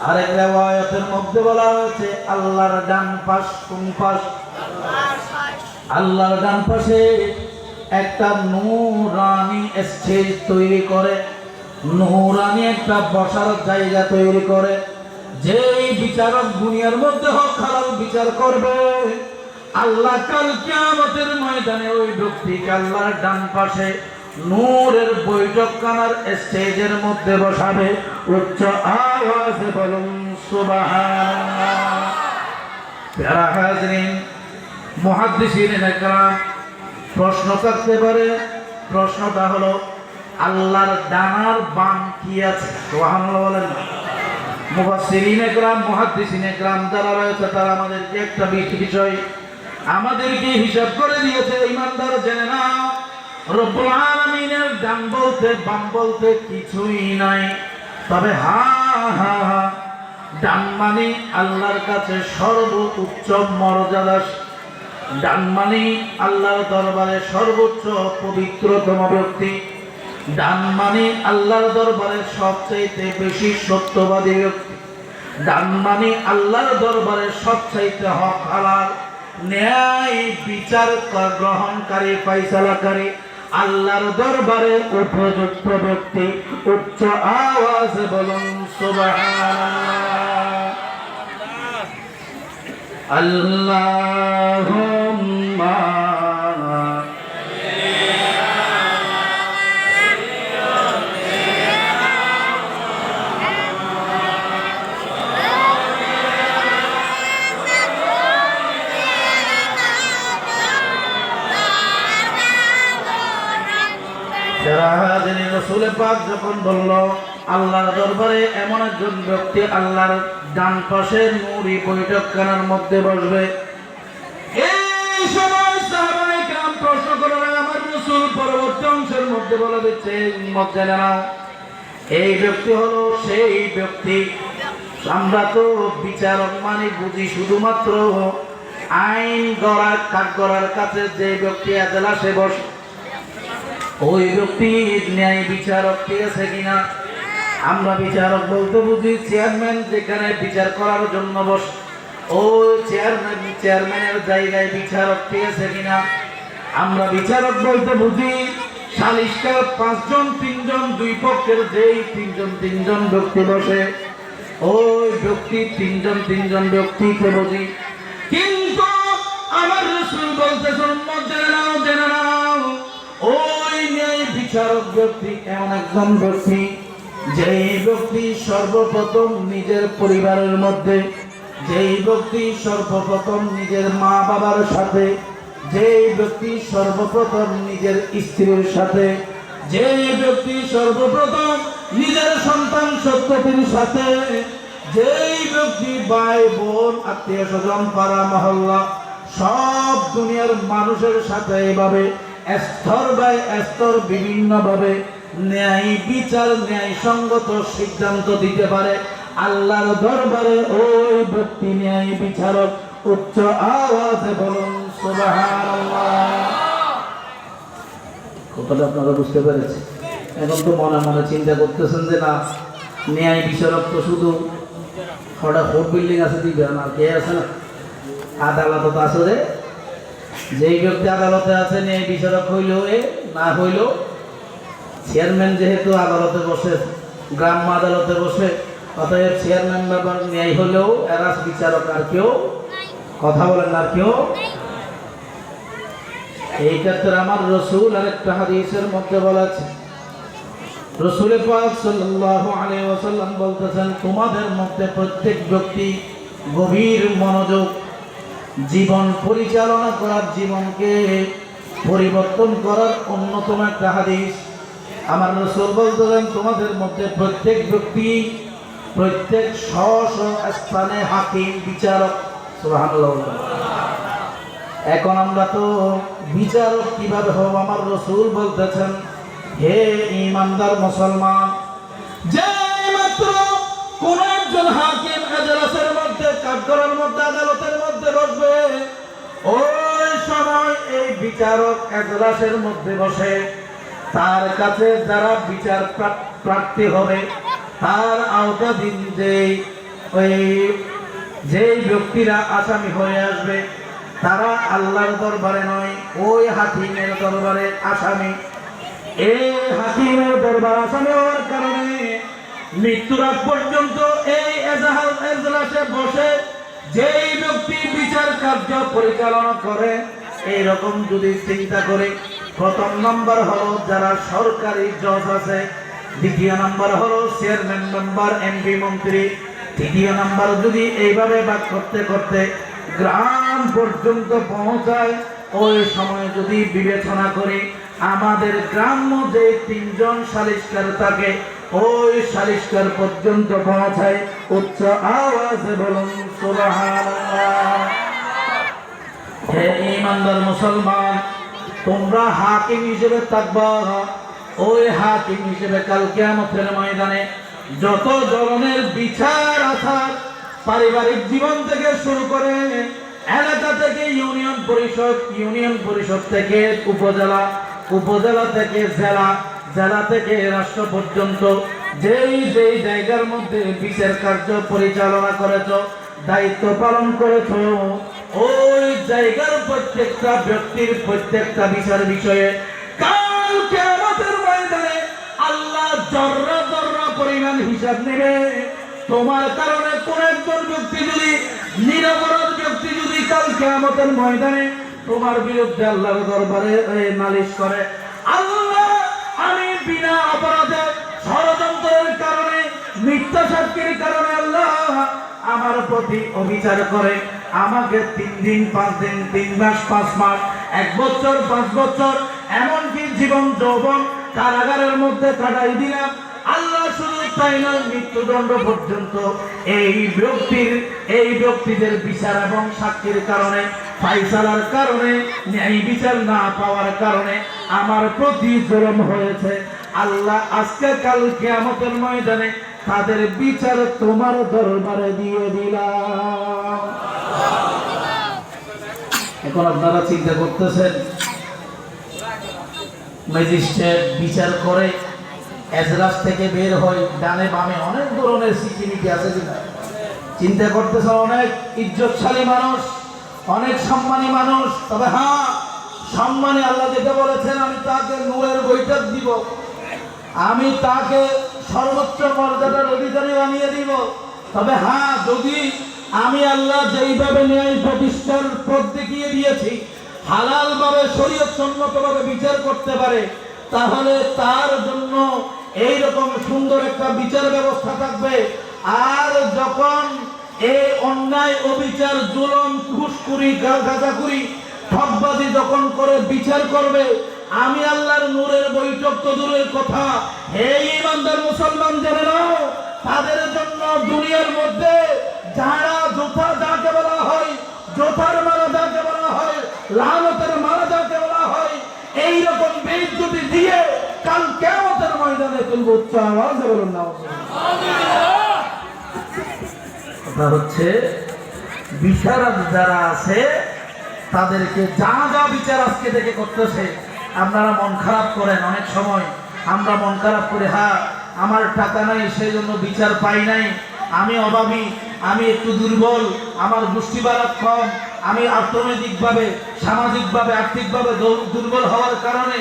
আরেক রিওয়ায়াতের মধ্যে বলা হয়েছে আল্লাহর ডান পাশ, কোন পাশ? আল্লাহর ডান পাশে একটা নূরানি স্টেজ তৈরি করে, নূরানি একটা বসার জায়গা তৈরি করে। যেই বিচারক দুনিয়ার মধ্যে হক হালাল বিচার করবে, আল্লাহ কাল কিয়ামতের ময়দানে ওই ব্যক্তিকে আল্লাহর ডান পাশে নূরের বৈঠকখানার স্টেজের মধ্যে বসাবে। উচ্চ আওয়াজে বলুন সুবহানাল্লাহ। প্যারা হাজরিন, মুহাদ্দিসিনে একরাম প্রশ্ন করতে পারে, প্রশ্নটা হলো আল্লাহর ডানার বাম কি আছে? সুবহানাল্লাহ বলেন না। মুফাসসিরিনে একরাম, মুহাদ্দিসিনে একরাম যারা রয়েছে তারা আমাদেরকে একটা বিষয় আমাদেরকে হিসাব করে দিয়েছে। ঈমানদার জেনে নাও, রব্বুল আলামিনের ডান বলতে বাম বলতে কিছুই নাই, তবে ডান মানে আল্লাহর কাছে সর্বোচ্চ মর্যাদা, ডান মানে আল্লাহর দরবারে সর্বোচ্চ পবিত্রতম ব্যক্তি, ডান মানে আল্লাহর দরবারে সবচাইতে বেশি সত্যবাদী ব্যক্তি, ডান মানে আল্লাহর দরবারে সবচাইতে হক হালাল ন্যায় বিচার গ্রহণকারী, ফয়সালাকারী, আল্লাহর দরবারে উপযুক্ত ব্যক্তি। উচ্চ আওয়াজে বলুন সুবহানাল্লাহ। আল্লাহুম্মা রাসূল পাক যখন বলল আল্লাহর দরবারে এমন একজন ব্যক্তি আল্লাহর ডান পাশে নূরি বৈঠকখানার মধ্যে বসবে, এই সময় সাহাবায়ে কেরাম প্রশ্ন করলেন, আমার রাসূল পরবর্তী অংশের মধ্যে বলে দিচ্ছে মধ্যে নাও, এই ব্যক্তি হলো সেই ব্যক্তি। আমরা তো বিচারক মানে বুঝি শুধুমাত্র আইন গড়ার কাঠগড়ার কাছে যে ব্যক্তি এজলাসে বসে, ওই ব্যক্তি ন্যায় বিচারক ঠিক আছে কিনা। আমরা বিচারক বলতে বুঝি চেয়ারম্যান যেখানে বিচার করার জন্য বসে, ওই চেয়ারম্যানের জায়গায় বিচারক ঠিক আছে কিনা। আমরা বিচারক বলতে বুঝি সালিশকার 5 জন 3 জন, দুই পক্ষের যেই 3 জন ব্যক্তি বসে, ওই ব্যক্তি 3 জন ব্যক্তিকে বুঝি। কিন্তু আমার রাসূল বলতেছেন জেনে নাও, ওই বিচারক ব্যক্তি এমন একজন ব্যক্তি, যেই ব্যক্তি সর্বপ্রথম নিজের পরিবারের মধ্যে, যেই ব্যক্তি সর্বপ্রথম নিজের মা বাবার সাথে, যেই ব্যক্তি সর্বপ্রথম নিজের স্ত্রীর সাথে, যেই ব্যক্তি সর্বপ্রথম নিজের সন্তান সন্ততির সাথে, যেই ব্যক্তি ভাই বোন আত্মীয় স্বজন পাড়া মহল্লা সব দুনিয়ার মানুষের সাথে এভাবে স্তর বাই স্তর বিভিন্নভাবে ন্যায় বিচার ন্যায় সঙ্গত সিদ্ধান্ত দিতে পারে আল্লাহর দরবারে, ওই ব্যক্তি ন্যায় বিচারক। উচ্চ আওয়াজে বলুন সুবহানাল্লাহ। কথাটা আপনারা বুঝতে পেরেছেন? এখন তো মনে মনে চিন্তা করতেছেন যে না, ন্যায় বিচারক তো শুধু হঠাৎ হোট বিল্ডিং আছে দিবে না, কে আছে না, আদালত তো আছে রে। যেই ব্যক্তি আদালতে আছে ন্যায় বিচারক হইলেও না হইলেও চেয়ারম্যান যেহেতু আদালতে বসে, গ্রাম্য আদালতে বসে, অতএব চেয়ারম্যান ব্যাপার ন্যায় হলেও এরা বিচারক আর কেউ কথা বলেন আর কেউ। এই ক্ষেত্রে আমার রসুল আরেকটা হাদিসের মধ্যে বলেছে, রসুল পাক সাল্লাল্লাহু আলাইহি ওয়াসাল্লাম বলতেছেন, তোমাদের মধ্যে প্রত্যেক ব্যক্তি গভীর মনোযোগ, জীবন পরিচালনা করার, জীবনকে পরিবর্তন করার অন্যতম একটা হাদিস। আমার রসুল বলতেছেন, তোমাদের মধ্যে প্রত্যেক ব্যক্তি প্রত্যেক স্ব স্থানে হাকিম বিচারক। সুবহানাল্লাহ। এখন আমরা তো বিচারক কিভাবে হব? আমার রসুল বলতেছেন, হে ঈমানদার মুসলমান, যে মাত্র কোন একজন হাকিম এজলাসের মধ্যে, কাঠগড়ার মধ্যে, আদালতের মধ্যে বসবে, ওই সময় এই বিচারক এজলাসের মধ্যে বসে তার কাছে যারা বিচার প্রার্থী হবে, তার আওতাধীন যেই ব্যক্তিরা আসামি হয়ে আসবে, তারা আল্লাহর দরবারে নয়, ওই হাকিমের দরবারে আসামি। এই হাকিমের দরবার আসামি হওয়ার কারণে মৃত্যুর আগ পর্যন্ত এই এজলাসে বসে যেই ব্যক্তি বিচার কার্য পরিচালনা করে, এইরকম যদি চিন্তা করে, প্রথম নম্বর হলো যারা সরকারি জজ আছে, দ্বিতীয় নম্বর হলো চেয়ারম্যান মেম্বার এমপি মন্ত্রী, তৃতীয় নম্বর যদি এইভাবে বাদ করতে করতে গ্রাম পর্যন্ত পৌঁছায়, ওই সময় যদি বিবেচনা করি আমাদের গ্রাম্য যে তিনজন সালিশকার থাকে, ওই সালিশকার পর্যন্ত পৌঁছায়। উচ্চ আওয়াজে বলুন সুবহানাল্লাহ। হে ঈমানদার মুসলমান, তোমরা হাকিম হিসেবে থাকবা, ওই হাকিম হিসেবে কাল কিয়ামতের ময়দানে যত ধরনের বিচার আচার, পারিবারিক জীবন থেকে শুরু করে এলাকা থেকে ইউনিয়ন পরিষদ, ইউনিয়ন পরিষদ থেকে উপজেলা, উপজেলা থেকে জেলা, জেলা থেকে রাষ্ট্র পর্যন্ত যেই যেই জায়গার মধ্যে বিচার কার্য পরিচালনা করেছ, দায়িত্ব পালন করেছ, ওই জায়গার প্রত্যেকটা ব্যক্তির প্রত্যেকটা বিচার বিষয়ে কাল কিয়ামতের ময়দানে আল্লাহ জররা জররা পরিমাণ হিসাব নেবে। তোমার কারণে কোন একজন ব্যক্তি যদি, নিরপরাধ ব্যক্তি যদি কাল কিয়ামতের ময়দানে তোমার বিরুদ্ধে আল্লাহর দরবারে নালিশ করে, আল্লাহ আমি বিনা অপরাধে ষড়যন্ত্রের কারণে, মিথ্যা সাক্ষীর কারণে আল্লাহ আমার প্রতি অবিচার করে আমাকে 3 দিন 5 দিন, 3 মাস 5 মাস, 1 বছর 5 বছর, এমনকি জীবন যৌবন কারাগারের মধ্যে কাটাই দিলাম, আল্লাহ শুধু তাই নয়, মৃত্যুদণ্ড পর্যন্ত এই ব্যক্তিদের বিচার এবং সাক্ষীর কারণে, ফায়সালার কারণে, ন্যায় বিচার না পাওয়ার কারণে আমার প্রতি জুলুম হয়েছে। আল্লাহ আজকে কাল কিয়ামতের ময়দানে তাদের বিচার তোমার দরবারে দিয়ে দিলাম। এখন আপনারা চিন্তা করতেছেন, ম্যাজিস্ট্রেট বিচার করে এজলাস থেকে বের হয়, ডানে বামে অনেক ধরনের সিকিউরিটি আছে কিনা চিন্তা করতেছে, অনেক ইজ্জতশালী মানুষ, অনেক সম্মানী মানুষ। তবে হ্যাঁ, সম্মানী আল্লাহ যেটা বলেছেন, আমি তাকে নূরের বৈঠক দিব, আমি তাকে সর্বোচ্চ মর্যাদার অধিকারী বানিয়ে দিব। তবে হ্যাঁ, যদি আমি আল্লাহ যেইভাবে ন্যায় প্রতিষ্ঠার পথ দেখিয়ে দিয়েছি, হালাল ভাবে শরীয়ত সম্মত ভাবে বিচার করতে পারে, তাহলে তার জন্য এইরকম সুন্দর একটা বিচার ব্যবস্থা থাকবে। আর যখন এই অন্যায় অবিচার জুলুম ঘুষখুরি গাঁজাখুরি ঠকবাজি যখন করে বিচার করবে, আমি আল্লাহর নূরের বৈঠক তো দূরের কথা, হে ইমানদার মুসলমান জেনে নাও, তাদের জন্য দুনিয়ার মধ্যে যারা জোথা যাকে বলা হয়, জোথার মারা যাকে বলা হয়, লানতের মারা যাকে বলা হয়, এইরকম বেইজ্জতি দিয়ে কাল কিয়ামতের ময়দানে তুলব। উচ্চ আওয়াজে বলুন না। কথা হচ্ছে বিচারক যারা আছে তাদেরকে যা যা বিচার আজকে থেকে করতেছে, আপনারা মন খারাপ করেন। অনেক সময় আমরা মন খারাপ করে, হ্যাঁ আমার টাকা নাই সেই জন্য বিচার পাই নাই, আমি অভাবী, আমি একটু দুর্বল, আমার পুষ্টিবারক কম, আমি অর্থনৈতিকভাবে সামাজিকভাবে আর্থিকভাবে দুর্বল হওয়ার কারণে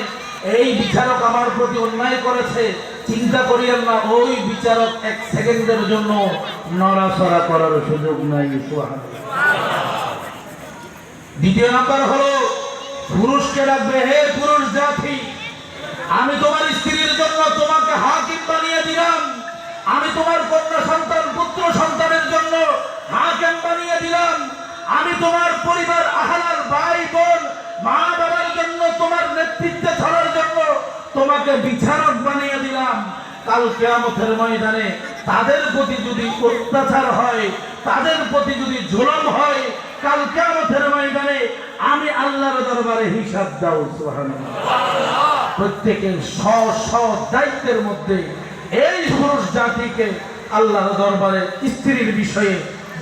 এই বিচারক আমার প্রতি অন্যায় করেছে। চিন্তা করিয়েন না, ওই বিচারক এক সেকেন্ডের জন্য নড়াচড়া করার সুযোগ নাই। দ্বিতীয় নাম্বার হলো পুরুষকে ডাকবে, হে পুরুষ জাতি, আমি তোমার স্ত্রীর জন্য তোমাকে হাকিম বানিয়ে দিলাম, আমি তোমার কন্যা সন্তান পুত্র সন্তানের জন্য হাকিম বানিয়ে দিলাম, আমি তোমার পরিবার আহলার ভাই বোন মা বাবার জন্য তোমার নেতৃত্বে চলার জন্য তোমাকে বিচারক বানিয়ে দিলাম। কাল কিয়ামতের ময়দানে তাদের প্রতি যদি অত্যাচার হয়, তাদের প্রতি যদি জুলুম হয়, কাল কিয়ামতের ময়দানে আমি আল্লাহর দরবারে হিসাব দাও। সুবহানাল্লাহ। প্রত্যেকের স্ব দায়িত্বের মধ্যে এই পুরুষ জাতিকে আল্লাহর দরবারে স্ত্রীর বিষয়ে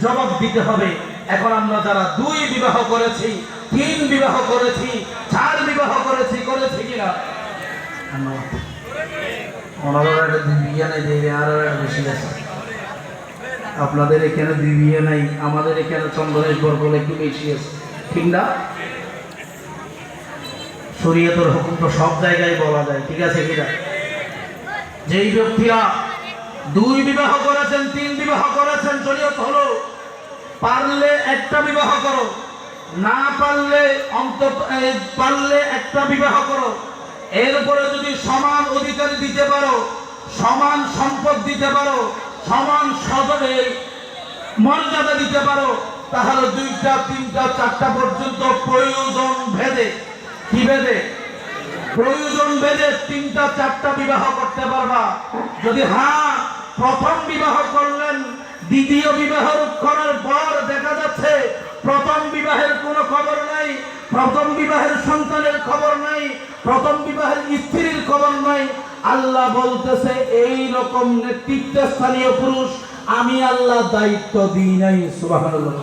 জবাব দিতে হবে। এখন আমরা যারা 2 বিবাহ করেছি, 3 বিবাহ করেছি, 4 বিবাহ করেছি কিনা? আপনাদের এখানে 2 বিয়ে নাই, আমাদের এখানে চন্দনেশ্বর বলে একটু বেশি আছে, ঠিক না? শরীয়তের হুকুম তো সব জায়গায় বলা যায়, ঠিক আছে কিনা? যেই ব্যক্তিরা 2 বিবাহ করেছেন, 3 বিবাহ করেছেন, শরীয়ত হলো পারলে একটা বিবাহ করো, না পারলে অন্তত পারলে একটা বিবাহ করো। এরপরে যদি সমান অধিকার দিতে পারো, সমান সম্পদ দিতে পারো, সমান মর্যাদা দিতে পারো, তাহলে 2টা 3টা 4টা পর্যন্ত প্রয়োজন ভেদে, কি ভেদে? প্রয়োজন ভেদে 3টা 4টা বিবাহ করতে পারবা। যদি হ্যাঁ প্রথম বিবাহ করলেন, দ্বিতীয় বিবাহ করার পর দেখা যাচ্ছে প্রথম বিবাহের কোনো খবর নাই, প্রথম বিবাহের সন্তানের খবর নাই, প্রথম বিবাহের স্ত্রীর খবর নাই, আল্লাহ বলতেছে এই রকম নেতৃত্বস্থানীয় পুরুষ আমি আল্লাহ দায়িত্ব দিই নাই। সুবহানাল্লাহ।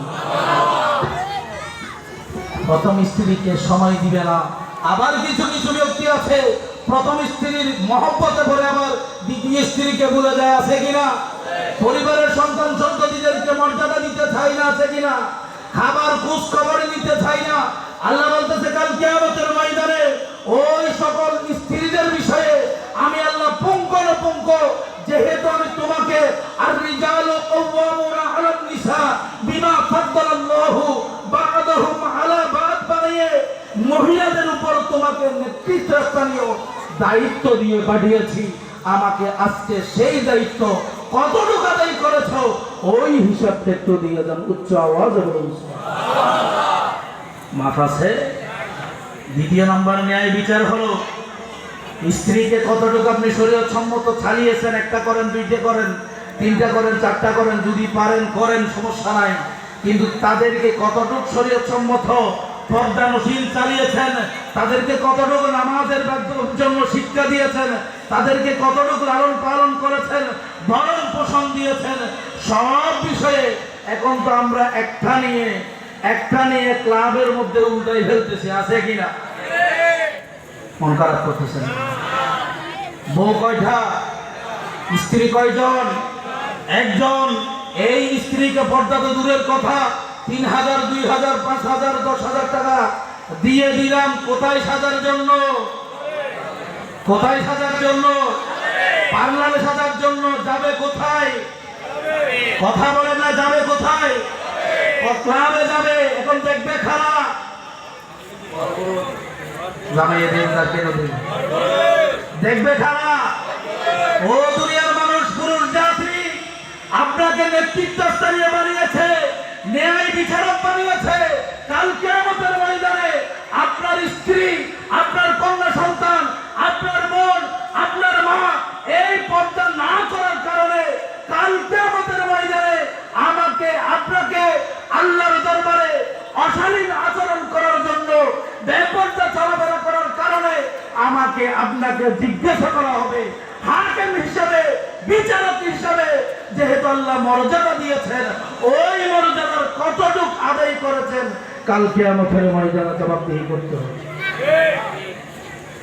প্রথম স্ত্রীকে সময় দিবে না। আবার কিছু কিছু ব্যক্তি আছে প্রথম স্ত্রীর মহব্বতে পড়ে আবার দ্বিতীয় স্ত্রীকে ভুলে যায়, আছে কিনা? পরিবারের সন্তান সন্ততিদেরকে মর্যাদা দিতে চাই না, আছে কিনা? খাবার খোঁজ খবর নিতে চাই না। আল্লাহ বলতেছে কাল কিয়ামতের ময়দানে ওই সকল স্ত্রীদের বিষয়ে আমি আল্লাহ পুঙ্খানুপুঙ্খ, যেহেতু আমি তোমাকে আর রিজালু কাওয়ামুনা আলান নিসা বিমা ফাদ্দালাল্লাহু বা'দাহুম আলা বা'দ বানিয়ে মহিলাদের উপর তোমাকে নেতৃত্বস্থানীয় দায়িত্ব দিয়ে পাঠিয়েছি, আমাকে আজকে সেই দায়িত্ব কতটুকু আদায় করেছ ওই হিসাবটা একটু দিয়ে যান। উচ্চ আওয়াজে বলুন সুবহানাল্লাহ। মাফ আছে। দ্বিতীয় নম্বর ন্যায় বিচার হলো স্ত্রীকে কতটুকু আপনি শরীয়ত সম্মত ছাড়িয়েছেন, 1টা করেন, 2টা করেন, 3টা করেন, 4টা করেন, যদি পারেন করেন, সমস্যা নাই, কিন্তু তাদেরকে কতটুকু শরীয়ত সম্মত পর্দানশীল চালিয়েছেন, তাদেরকে কতটুকু নামাজের জন্য শিক্ষা দিয়েছেন, তাদেরকে কতটুকু লালন পালন করেছেন, ভরণ পোষণ দিয়েছেন, সব বিষয়ে এখন তো আমরা একটা নিয়ে ক্লাবের মধ্যে উল্টাই ফেলতেছি, আছে কিনা? মন খারাপ করতেছেন? বউ কয়টা? স্ত্রী কয়জন? একজন। এই স্ত্রীকে পর্দা তো দূরের কথা, 3000, 2000, 5000, 10,000 টাকা দিয়ে দিলাম কোথায় সাজার জন্য? কোথায় সাজার জন্য? পার্লারে সাজার জন্য। যাবে কোথায়? কথা বলে না, যাবে কোথায়? ক্লাবে যাবে। এখন দেখবে খারাপ জামাইয়ে দেন, তার কেন দেন? দেখবে খারা। ও দুনিয়ার মানুষ, পুরুষ জাতি আপনাকে নেতৃত্ব স্তরীয় বানিয়েছে, ন্যায় বিচারক বানিয়েছে। কাল কিয়ামতের ময়দানে আপনার স্ত্রী, আপনার কন্যা সন্তান, আপনার বোন, আপনার মা এই পর্দা না করার কারণে কাল কিয়ামতের ময়দানে আমাকে আপনাকে আল্লাহর দরবারে অশালীন আচরণ করার জন্য, বেপর্দা চলাফেরা করার কারণে আমাকে আপনাকে জিজ্ঞাসা করা হবে হাকিম হিসাবে, বিচারক হিসাবে। যেহেতু আল্লাহ মর্যাদা দিয়েছেন, ওই মর্যাদার কতটুক আদায় করেছেন কাল কিয়ামতের ময়দানে জবাবদিহি করতে হবে।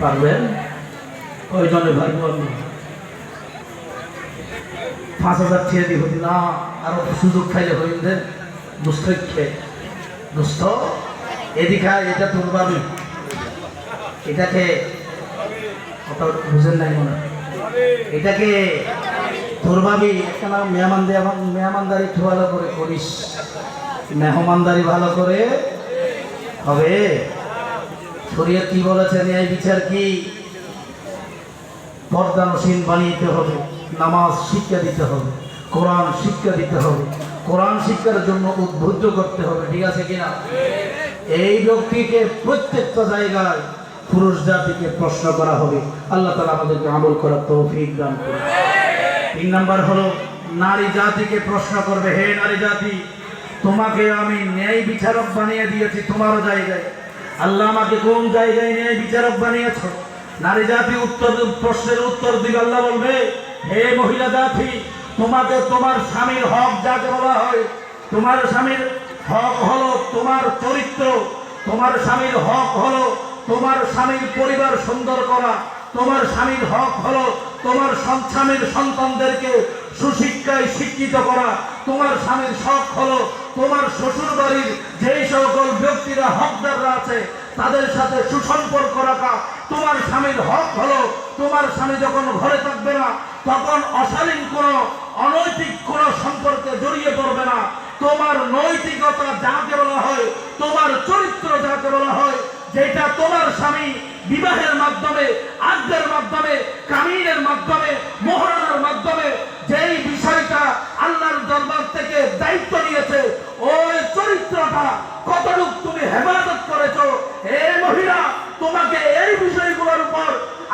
পারবেন? কয়জনে ভাই বলুন? 5,000 ছেড়ে দিব না, আরো সুযোগ খাইলে হইলে দুস্থ খেয়ে দুস্থ এদিকে এটা তোর ভাবি, এটাকে বুঝেন নাই মনে, এটাকে তোর ভাবি একটা নাম মেহমানদারি একটু ভালো করে করিস, মেহমানদারি ভালো করে হবে। শরীয়ত কি বলেছে? ন্যায় বিচার কি? পর্দানসীন বানিয়ে হবে, নামাজ শিক্ষা দিতে হবে, কোরআন শিক্ষা দিতে হবে, কোরআন শিক্ষার জন্য উদ্বুদ্ধ করতে হবে। ঠিক আছে কিনা? এই ব্যক্তিকে প্রত্যেকটা জায়গায় পুরুষ জাতিকে প্রশ্ন করা হবে। আল্লাহ তাআলা আমাদেরকে আমল করার তৌফিক দান করুন। 3 নাম্বার হলো নারী জাতিকে প্রশ্ন করবে, হে নারী জাতি, তোমাকে আমি ন্যায় বিচারক বানিয়ে দিয়েছি তোমার জায়গায়, আল্লাহ আমাকে কোন জায়গায় ন্যায় বিচারক বানিয়েছো? নারী জাতি প্রশ্নের উত্তর দিবে। আল্লাহ বলবে, হে মহিলা জাতি, তোমাকে তোমার স্বামীর হক যাকে বলা হয়, তোমার স্বামীর হক হলো তোমার চরিত্র, তোমার স্বামীর হক হলো তোমার স্বামীর পরিবার সুন্দর করা, তোমার স্বামীর হক হলো তোমার স্বামীর সন্তানদেরকে সুশিক্ষায় শিক্ষিত করা, তোমার স্বামীর শখ হলো তোমার শ্বশুর বাড়ির যেই সকল ব্যক্তিরা হকদাররা আছে তাদের সাথে সুসম্পর্ক রাখা। তোমার স্বামীর হক হলো তোমার স্বামী যখন ঘরে থাকবে না তখন অশালীন কোনো অনৈতিক কোনো সম্পর্কে জড়িয়ে পড়বে না। তোমার নৈতিকতা যাকে বলা হয়, তোমার চরিত্র যাকে বলা হয়, যেটা তোমার স্বামী বিবাহের মাধ্যমে, আজ্ঞার মাধ্যমে, কামিনের মাধ্যমে, মোহরানার মাধ্যমে যেই বিষয়টা আল্লাহর দরবার থেকে দায়িত্ব নিয়েছে, ওই চরিত্রটা কতটুকু তুমি হেফাজত করেছো? হে মহিলা, তোমাকে এই বিষয়গুলোর উপর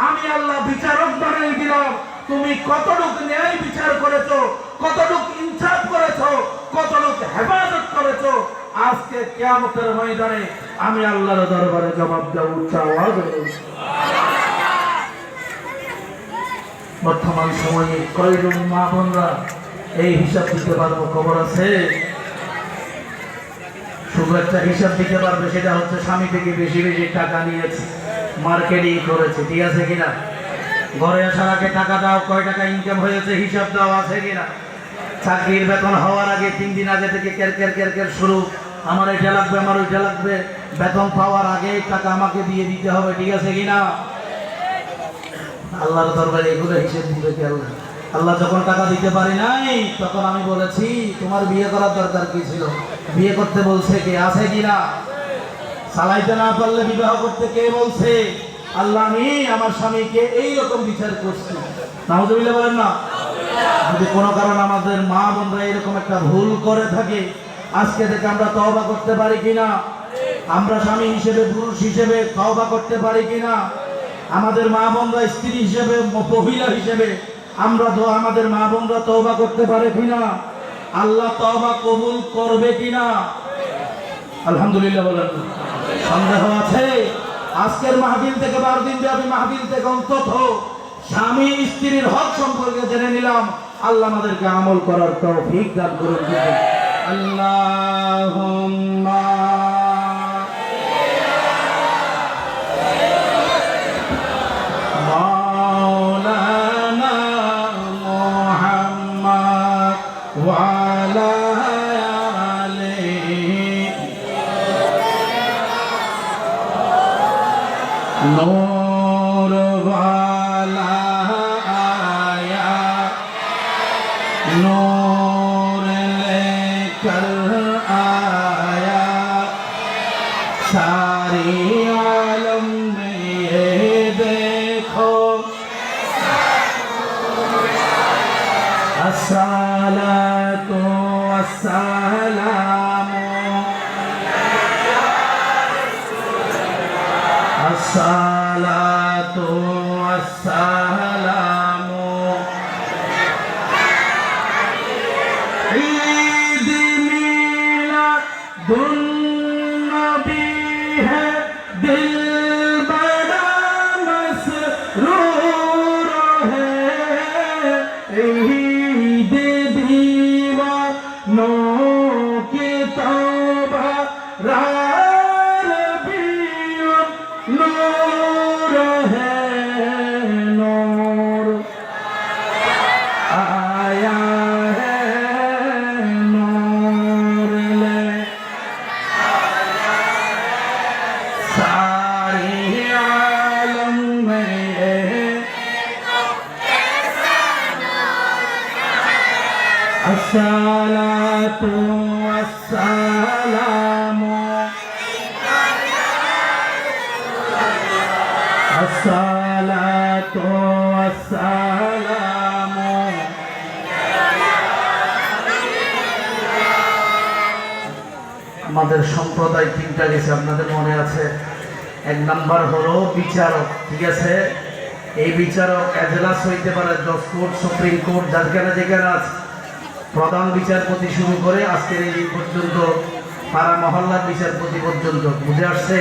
আমি আল্লাহ বিচারক বানিয়ে দিলাম। তুমি কতটুকু ন্যায় বিচার করেছো, কতটুকু ইনসাফ করেছো, কতটুকু হেফাজত করেছো? আজকে কিয়ামতের ময়দানে আমি আল্লাহর দরবারে জবাব দেব উচ্চ আওয়াজে। বর্তমান সময়ে কয়জন মা বোনরা এই হিসাব দিতে পারবো? খবর আছে? শুধু একটা হিসাব দিতে পারবে, সেটা হচ্ছে স্বামী থেকে বেশি বেশি টাকা নিয়েছে, মার্কেটিং করেছে। ঠিক আছে কিনা? ঘরে আসার আগে টাকা দাও, কয় টাকা ইনকাম হয়েছে হিসাব দাও, আছে কিনা? চাকরির বেতন হওয়ার আগে 3 দিন আগে থেকে কের কের কের কের শুরু, আমার এটা লাগবে, আমার ওইটা লাগবে। বেতন পাওয়ার আগে টাকা আমাকে দিয়ে দিতে হবে। ঠিক আছে কিনা? আল্লাহর দরবারে এগুলো হিসেব দিবে কে? আল্লাহ। আল্লাহ যখন টাকা দিতে পারি নাই তখন আমি বলেছি তোমার বিয়ে করার দরকার কি ছিল? বিয়ে করতে বলছে কে? আছে কিনা? চালাইতে না পারলে বিবাহ করতে কে বলছে? আল্লাহ। আমি আমার স্বামীকে এইরকম বিচার করছি। নাউজুবিল্লাহ বলেন না? যদি কোনো কারণে আমাদের মা বোনরা এরকম একটা ভুল করে থাকে, আজকে থেকে আমরা তওবা করতে পারি কিনা? আমরা স্বামী হিসেবে, পুরুষ হিসেবে তওবা করতে পারি কিনা? আমাদের মা বোনরা স্ত্রী হিসেবে, মহিলা হিসেবে আমরা তো আমাদের মা বোনরা তওবা করতে পারে কিনা? আল্লাহ তওবা কবুল করবে কিনা? আলহামদুলিল্লাহ বলেন। সন্দেহ আছে? আজকের মাহফিল থেকে 12 দিন ব্যাপী মাহফিল থেকে অন্তত স্বামী স্ত্রীর হক সম্পর্কে জেনে নিলাম। আল্লাহ আমাদেরকে আমল করার তৌফিক দান করুন। আল্লাহুম্মা মাওলানা মুহাম্মদ ওয়া আলা আলিহি নূর ওয়ালা আয়া नूर लेकर आया सारी आलम में ये देखो আসসালাতু ওয়াসসালামু আসসালাতু ওয়াসসালামু ঈদ মিলাদুন নবী है दिल बड़ा मसरूर है ईद दीवानों की तौबा रबियुन नूर है नूर आया है नूर ले सारे आलम में अस्सलातु वस्सलामु अस्सलातु वस्सलामु আমাদের সম্প্রদায় তিনটা গেছে আপনাদের মনে আছে। এক নাম্বার হলো বিচারক, ঠিক আছে? এই বিচারক এজলাস হইতে পারে জজ কোর্ট, সুপ্রিম কোর্ট, যেখানে যেখানে আছে, প্রধান বিচারপতি শুরু করে আজকের এই পর্যন্ত পাড়া মহল্লার বিচারপতি পর্যন্ত, বুঝে আসছে?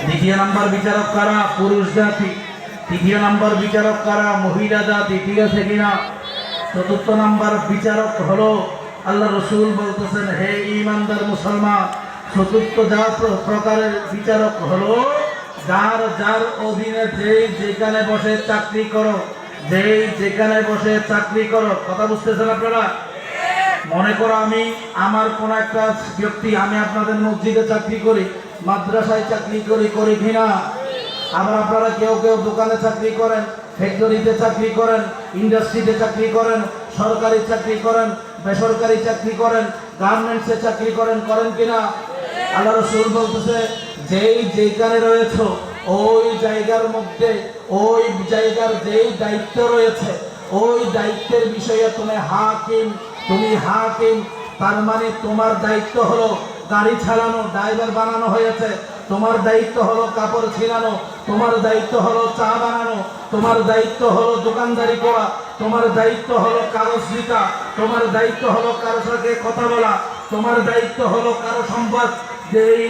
দ্বিতীয় নাম্বার বিচারক কারা? পুরুষ জাতি। তৃতীয় নাম্বার বিচারক কারা? মহিলা জাতি, ঠিক আছে কিনা? চতুর্থ নাম্বার বিচারক হলো আল্লাহ রসুল বলতেছেন, হে ঈমানদার মুসলমান, চতুর্থ প্রকারের বিচারক হলো যার যার অধীনে যেই যেখানে বসে চাকরি করো, যেই যেখানে বসে চাকরি করো। কথা বুঝতেছেন আপনারা? মনে করো আমি আমার কোন একটা ব্যক্তি, আমি আপনাদের মসজিদে চাকরি করি, মাদ্রাসায় চাকরি করি কিনা? আবার আপনারা কেউ কেউ দোকানে চাকরি করেন, ফ্যাক্টরিতে চাকরি করেন, ইন্ডাস্ট্রিতে চাকরি করেন, সরকারি চাকরি করেন, বেসরকারি চাকরি করেন, গার্মেন্টসে চাকরি করেন কিনা? আল্লাহ রাসূল বলতেছে, যেই যেখানে রয়েছে ওই জায়গার মধ্যে ওই জায়গার যেই দায়িত্ব রয়েছে ওই দায়িত্বের বিষয়ে তুমি হাকিম। তার মানে তোমার দায়িত্ব হলো গাড়ি চালানো, ড্রাইভার বানানো হয়েছে, তোমার দায়িত্ব হলো কাপড় ছিলানো, তোমার দায়িত্ব হলো চা বানানো, তোমার দায়িত্ব হলো দোকানদারি করা, তোমার দায়িত্ব হলো কাগজ লিখা, তোমার দায়িত্ব হলো কারোর সাথে কথা বলা, তোমার দায়িত্ব হলো কারো সম্পদ যেই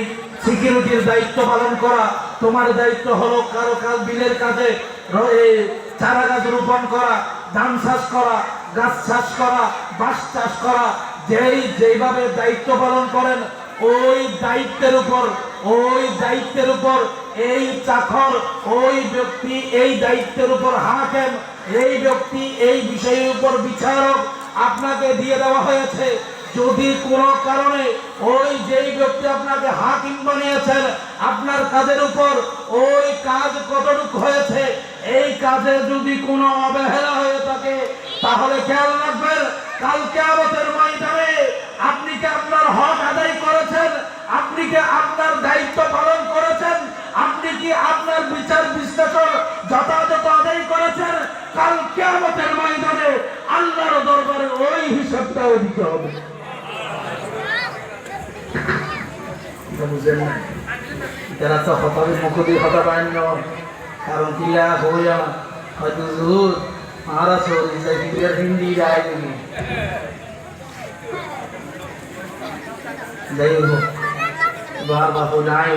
সিকিউরিটির দায়িত্ব পালন করা, তোমার দায়িত্ব হলো কারো বিলের কাজে চারা গাছ রোপণ করা, ধান চাষ করা, গাছ চাষ করা, বাঁশ চাষ করা। যেইভাবে দায়িত্ব পালন করেন ওই দায়িত্বের উপর এই চাকর, ওই ব্যক্তি এই দায়িত্বের উপর হাকিম, এই ব্যক্তি এই বিষয়ের উপর বিচারক আপনাকে দিয়ে দেওয়া হয়েছে। যদি কোনো কারণে ওই যেই ব্যক্তি আপনাকে হাকিম বানিয়েছেন, আপনার কাজের উপর ওই কাজ কতটুকু হয়েছে, এই কাজে যদি কোনো অবহেলা হয়ে থাকে, তাহলে খেয়াল রাখবেন কাল কিয়ামতের ময়দানে আপনি কি আপনার হক আদায় করেছেন? আপনি কি আপনার দায়িত্ব পালন করেছেন? আপনি কি আপনার বিচার বিশ্লেষণ যথাযথ আদায় করেছেন? কাল কিয়ামতের ময়দানে আল্লাহর দরবারে ওই হিসাবটাও দিতে হবে। বুঝেন না? এরা তো হতাবি মুখদি হতা পায় না, কারণ কিলা হইয়া হয়তো জুর মারা চলি যায় হিন্দি যায় যাই হোক বার বাপু নাই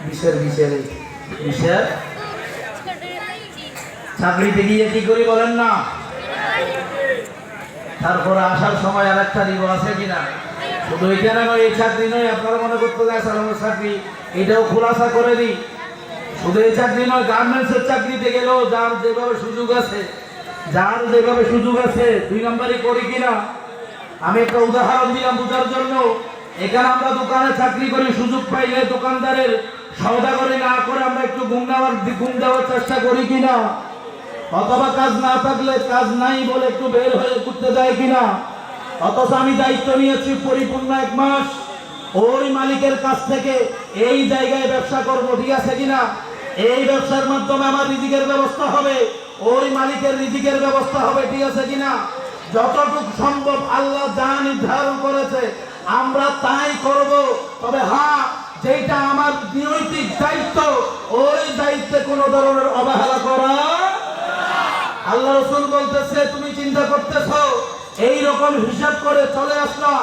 বিচারে চাকরিতে গিয়ে কি করি বলেন না? তারপরে আসার সময় আর একটা দিব আছে কিনা? শুধু এখানে নয়, এই চাকরি নয়, আপনারা মনে করতে যায় সালামের চাকরি, এটাও খোলাসা করে দিই। শুধু এই চাকরি নয়, গার্মেন্টসের চাকরিতে গেলেও যার যেভাবে সুযোগ আছে 2 নম্বরই করি কিনা? আমি একটা উদাহরণ দিলাম বোঝার জন্য। এখানে আমরা দোকানে চাকরি করি, সুযোগ পাইলে দোকানদারের সওদাগরি না করে আমরা একটু ঘুম দেওয়ার চেষ্টা করি কিনা? অথবা কাজ না থাকলে কাজ নাই বলে একটু বের হয়ে ঘুরতে যায় কিনা? অথচ আমি দায়িত্ব নিয়েছি পরিপূর্ণ 1 মাস ওই মালিকের কাছ থেকে এই জায়গায় ব্যবসা করব, ঠিক আছে কিনা? এই ব্যবসার মাধ্যমে আমার রিজিকের ব্যবস্থা হবে, ওই মালিকের রিজিকের ব্যবস্থা হবে, ঠিক আছে কিনা? যতটুকু সম্ভব আল্লাহ যা নির্ধারণ করেছে আমরা তাই করব। তবে হ্যাঁ, যেটা আমার নৈতিক দায়িত্ব, ওই দায়িত্বে কোনো ধরনের অবহেলা করা। আল্লাহ রাসূল বলতেছে, তুমি চিন্তা করতেছো এই রকম হিসাব করে চলে আসলা,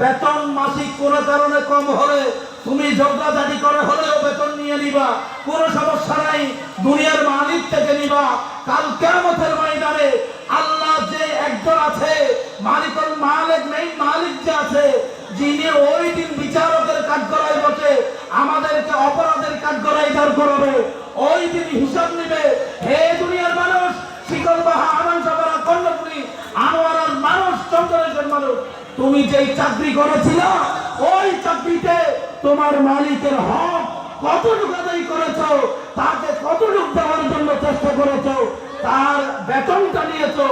বেতন মাসিক কোনো কারণে কম হলে তুমি ঝগড়াঝাটি করে হলেও বেতন নিয়ে নিবা, কোনো সমস্যা নাই, দুনিয়ার মালিক থেকে নিবা। কাল কিয়ামতের ময়দানে আল্লাহ যে একজন আছে, মালিকুল মালিক নেই, মালিক যে আছে, যিনি ওই দিন বিচারকের কাঠগড়ায় বসে আমাদেরকে অপরাধের কাঠগড়ায় দাঁড় করাবে, ওই দিন হিসাব নিবে। হে দুনিয়ার মানুষ, শিকলবাহা, আনন্দবাড়া, কর্ণপুরী, আনোয়ারার মানুষ, চন্দ্রেশ্বর মানুষ, তুমি যেই চাকরি করেছিল ওই চাকরিতে তোমার মালিকের হক কতটুকু আদায় করেছো, তাকে কতটুকু দেওয়ার জন্য চেষ্টা করেছো, তার বেতনটা নিয়েছো,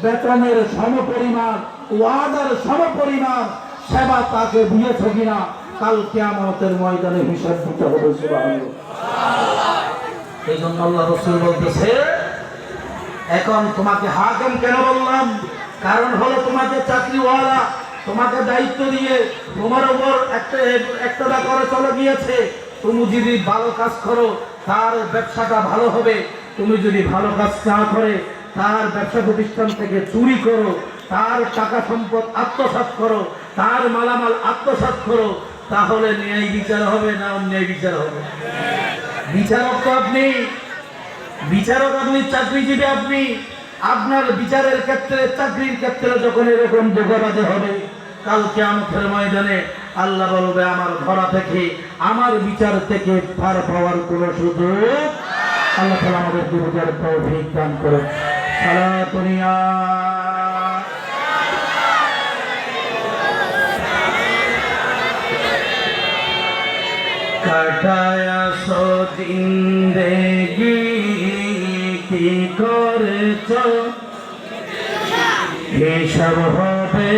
বেতনের সমপরিমাণ, ওয়াদার সমপরিমাণ সেবা তাকে দিয়েছো কিনা, কাল কিয়ামতের ময়দানে হিসাব দিতে হবে। সুবহানাল্লাহ। এই জন্য আল্লাহ রাসূল বলতেছে, এখন তোমাকে হাকিম কেন বললাম? কারণ হলো তোমাকে চাকরিওয়ালা, তোমাকে দায়িত্ব দিয়ে তোমার উপর একটা করে চলে গিয়েছে। তুমি যদি ভালো কাজ করো তার ব্যবসাটা ভালো হবে, তুমি যদি ভালো কাজ না করে তার ব্যবসা প্রতিষ্ঠান থেকে চুরি করো, তার টাকা সম্পদ আত্মসাৎ করো, তার মালামাল আত্মসাৎ করো, তাহলে ন্যায় বিচার হবে না অন্যায় বিচার হবে? বিচারক তো আপনি, বিচারক আপনি, চাকরিজীবী আপনি। আপনার বিচারের ক্ষেত্রে, চাকরির ক্ষেত্রে যখন এরকম যোগাবাদে হবে, কাল কিয়ামতের ময়দানে আল্লাহ বলবে, আমার ধরা থেকে, আমার বিচার থেকে পার পাওয়ার কোনো সুযোগ। আল্লাহ তাআলা আমাদের বুঝার তৌফিক দান করুন। সালাতুন ইয়া কাটায়া সো জিন্দেগি কি করেছ, হিসাব হবে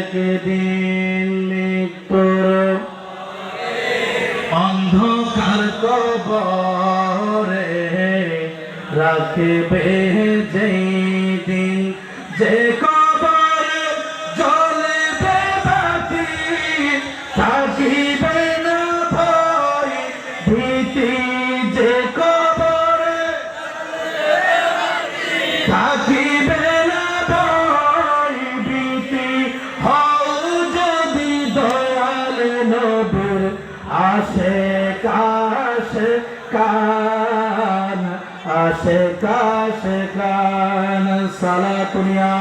একদিন মৃত্যুর, অন্ধকার কবরে রাখবে যেই দিন, যে কবরে জ্বলবে বাতি, থাকিবে না ভয় ভীতি, যে কবরে থাকিবে না ভয় ভীতি, হও যদি দয়াল নবীর আশিক আশিকান, আশিক আশিকান। সালাতুন ইয়া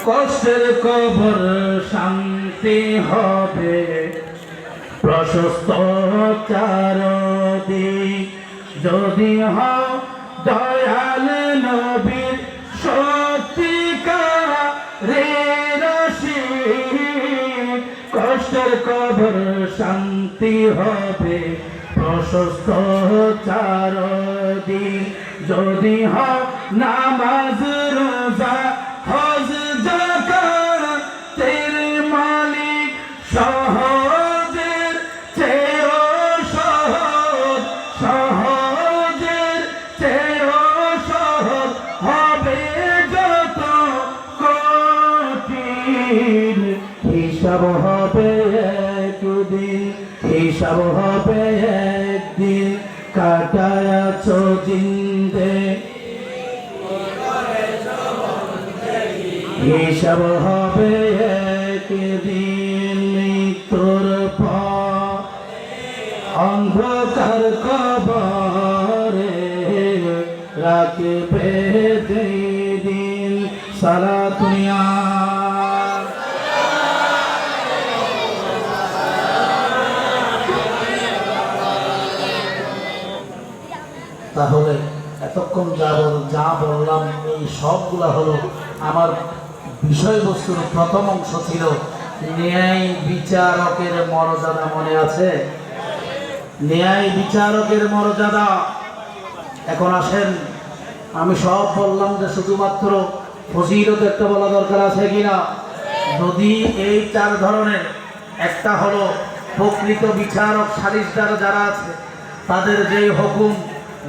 কষ্টের কবর শান্তি হবে, প্রশস্ত চারদিক, যদি হও দয়াল নবীর সত্যিকারের আশিক। কষ্টের কবর শান্তি হবে, প্রশস্ত চারদিক, যদি হও নামাজ রোজা হজ যাকাতের মালিক, সহজের চেয়েও সহজ, সহজের চেয়েও সহজ হবে যত কঠিন, হিসাব হবে একদিন, হিসাব হবে একদিন, কাটায়াছ জিন্দে হিসাব হবে একদিন মৃত্যুর পর, অন্ধকার কবরে রাখবে যেই দিন। সালাতুন ইয়া তাহলে এতক্ষণ যা বললাম এই সবগুলা হলো আমার বিষয়বস্তুর প্রথম অংশ ছিল ন্যায় বিচারকের মর্যাদা। মনে আছে? ন্যায় বিচারকের মর্যাদা। এখন আসেন, আমি সব বললাম যে শুধুমাত্র ফজিলত একটা বলা দরকার আছে কিনা? যদি এই চার ধরনের, একটা হলো প্রকৃত বিচারক, সালিসদার যারা আছে তাদের যেই হুকুম,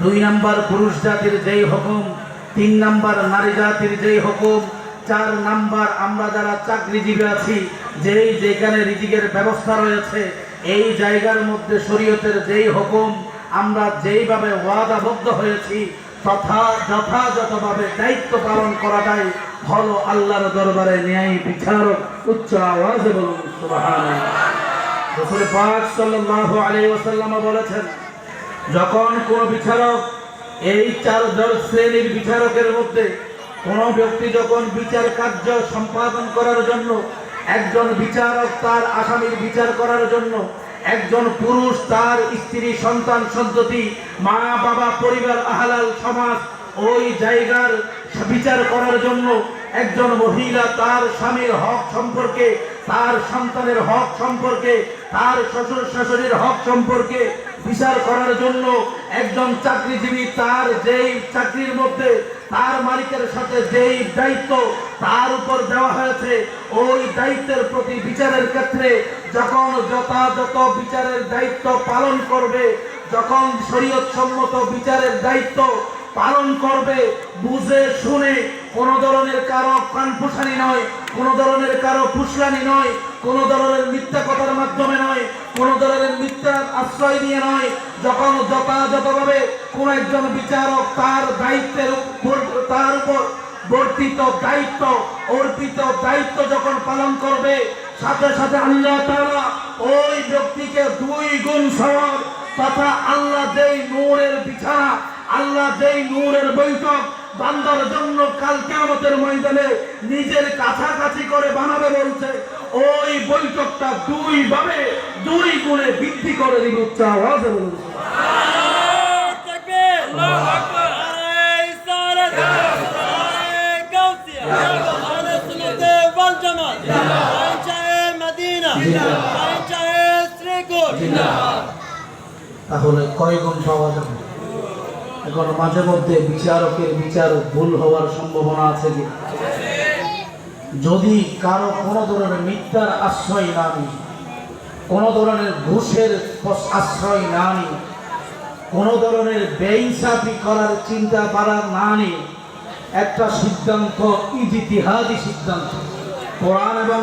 2 নাম্বার পুরুষ জাতির যেই হুকুম, 3 নাম্বার নারী জাতির যেই হুকুম, 4 নাম্বার আমরা যারা চাকরিজীবী আছি, যেখানে রিজিকের ব্যবস্থা রয়েছে, এই জায়গার মধ্যে শরীয়তের যেই হুকুম, আমরা যেইভাবে ওয়াদাবদ্ধ হয়েছি যথাযথভাবে দায়িত্ব পালন করাটাই হলো আল্লাহর দরবারে ন্যায় বিচারক। উচ্চ আওয়াজে বলুন সুবহানাল্লাহ। রাসূল পাক সাল্লাল্লাহু আলাইহি ওয়াসাল্লাম বলেছেন, যখন কোন বিচারক, এই 4 শ্রেণীর বিচারকের মধ্যে কোন ব্যক্তি যখন বিচার কার্য সম্পাদন করার জন্য, একজন বিচারক তার আসামির বিচার করার জন্য, একজন পুরুষ তার স্ত্রী, সন্তান সন্ততি, মা বাবা, পরিবার, আহলাল সমাজ, ওই জায়গার বিচার করার জন্য, একজন মহিলা তার স্বামীর হক সম্পর্কে, তার সন্তানের হক সম্পর্কে, তার শ্বশুর শাশুড়ির হক সম্পর্কে বিচার করার জন্য, একজন চাকরিজীবী তার যেই চাকরির মধ্যে তার মালিকের সাথে যেই দায়িত্ব তার উপর দেওয়া হয়েছে, ওই দায়িত্বের প্রতি বিচারের ক্ষেত্রে যখন যথাযথ বিচারের দায়িত্ব পালন করবে, যখন শরীয়ত সম্মত বিচারের দায়িত্ব পালন করবে, বুঝে শুনে, কোন ধরনের কারো কানপুসানি নয়, কোন ধরনের কারো ফুসলানি নয়, কোন ধরনের মিথ্যা কথার মাধ্যমে নয়, কোন ধরনের মিথ্যার আশ্রয় নিয়ে নয়, যখন যথাযথভাবে কোন একজন বিচারক তার দায়িত্বের উপর, তার উপর বর্তিত দায়িত্ব, অর্পিত দায়িত্ব যখন পালন করবে, সাথে সাথে আল্লাহ তাআলা ওই ব্যক্তিকে 2 গুণ সওয়াব তথা আল্লাহ যেই নূরের বিছানা, আল্লাহ যেই নূরের বৈঠক বান্দার জন্য কাল কিয়ামতের ময়দানে নিজের কাছাকাছি করে বানাবে বলছে, ওই বৈঠকটা 2 ভাবে 2 গুণে বৃদ্ধি করে দিবে। উচ্চ আওয়াজে বলুন আল্লাহু তাকবীর, আল্লাহু আকবার, নারে ইসলাত, নারে গাউসিয়া, নারে সুন্নাতে ওয়াল জামাত, চাহে মদিনা, চাহে শ্রীকোট। তাহলে কয় গুণ পাওয়া যাবে? এখন মাঝে মধ্যে বিচারকের বিচার ভুল হওয়ার সম্ভাবনা আছে কি? যদি কারো কোনো ধরনের মিথ্যার আশ্রয় না নিই, কোনো ধরনের ঘুষের আশ্রয় না নিই, কোনো ধরনের বেইনসাফি করার চিন্তা করার না নিই, একটা সিদ্ধান্ত ইজতিহাদি সিদ্ধান্ত, কোরআন এবং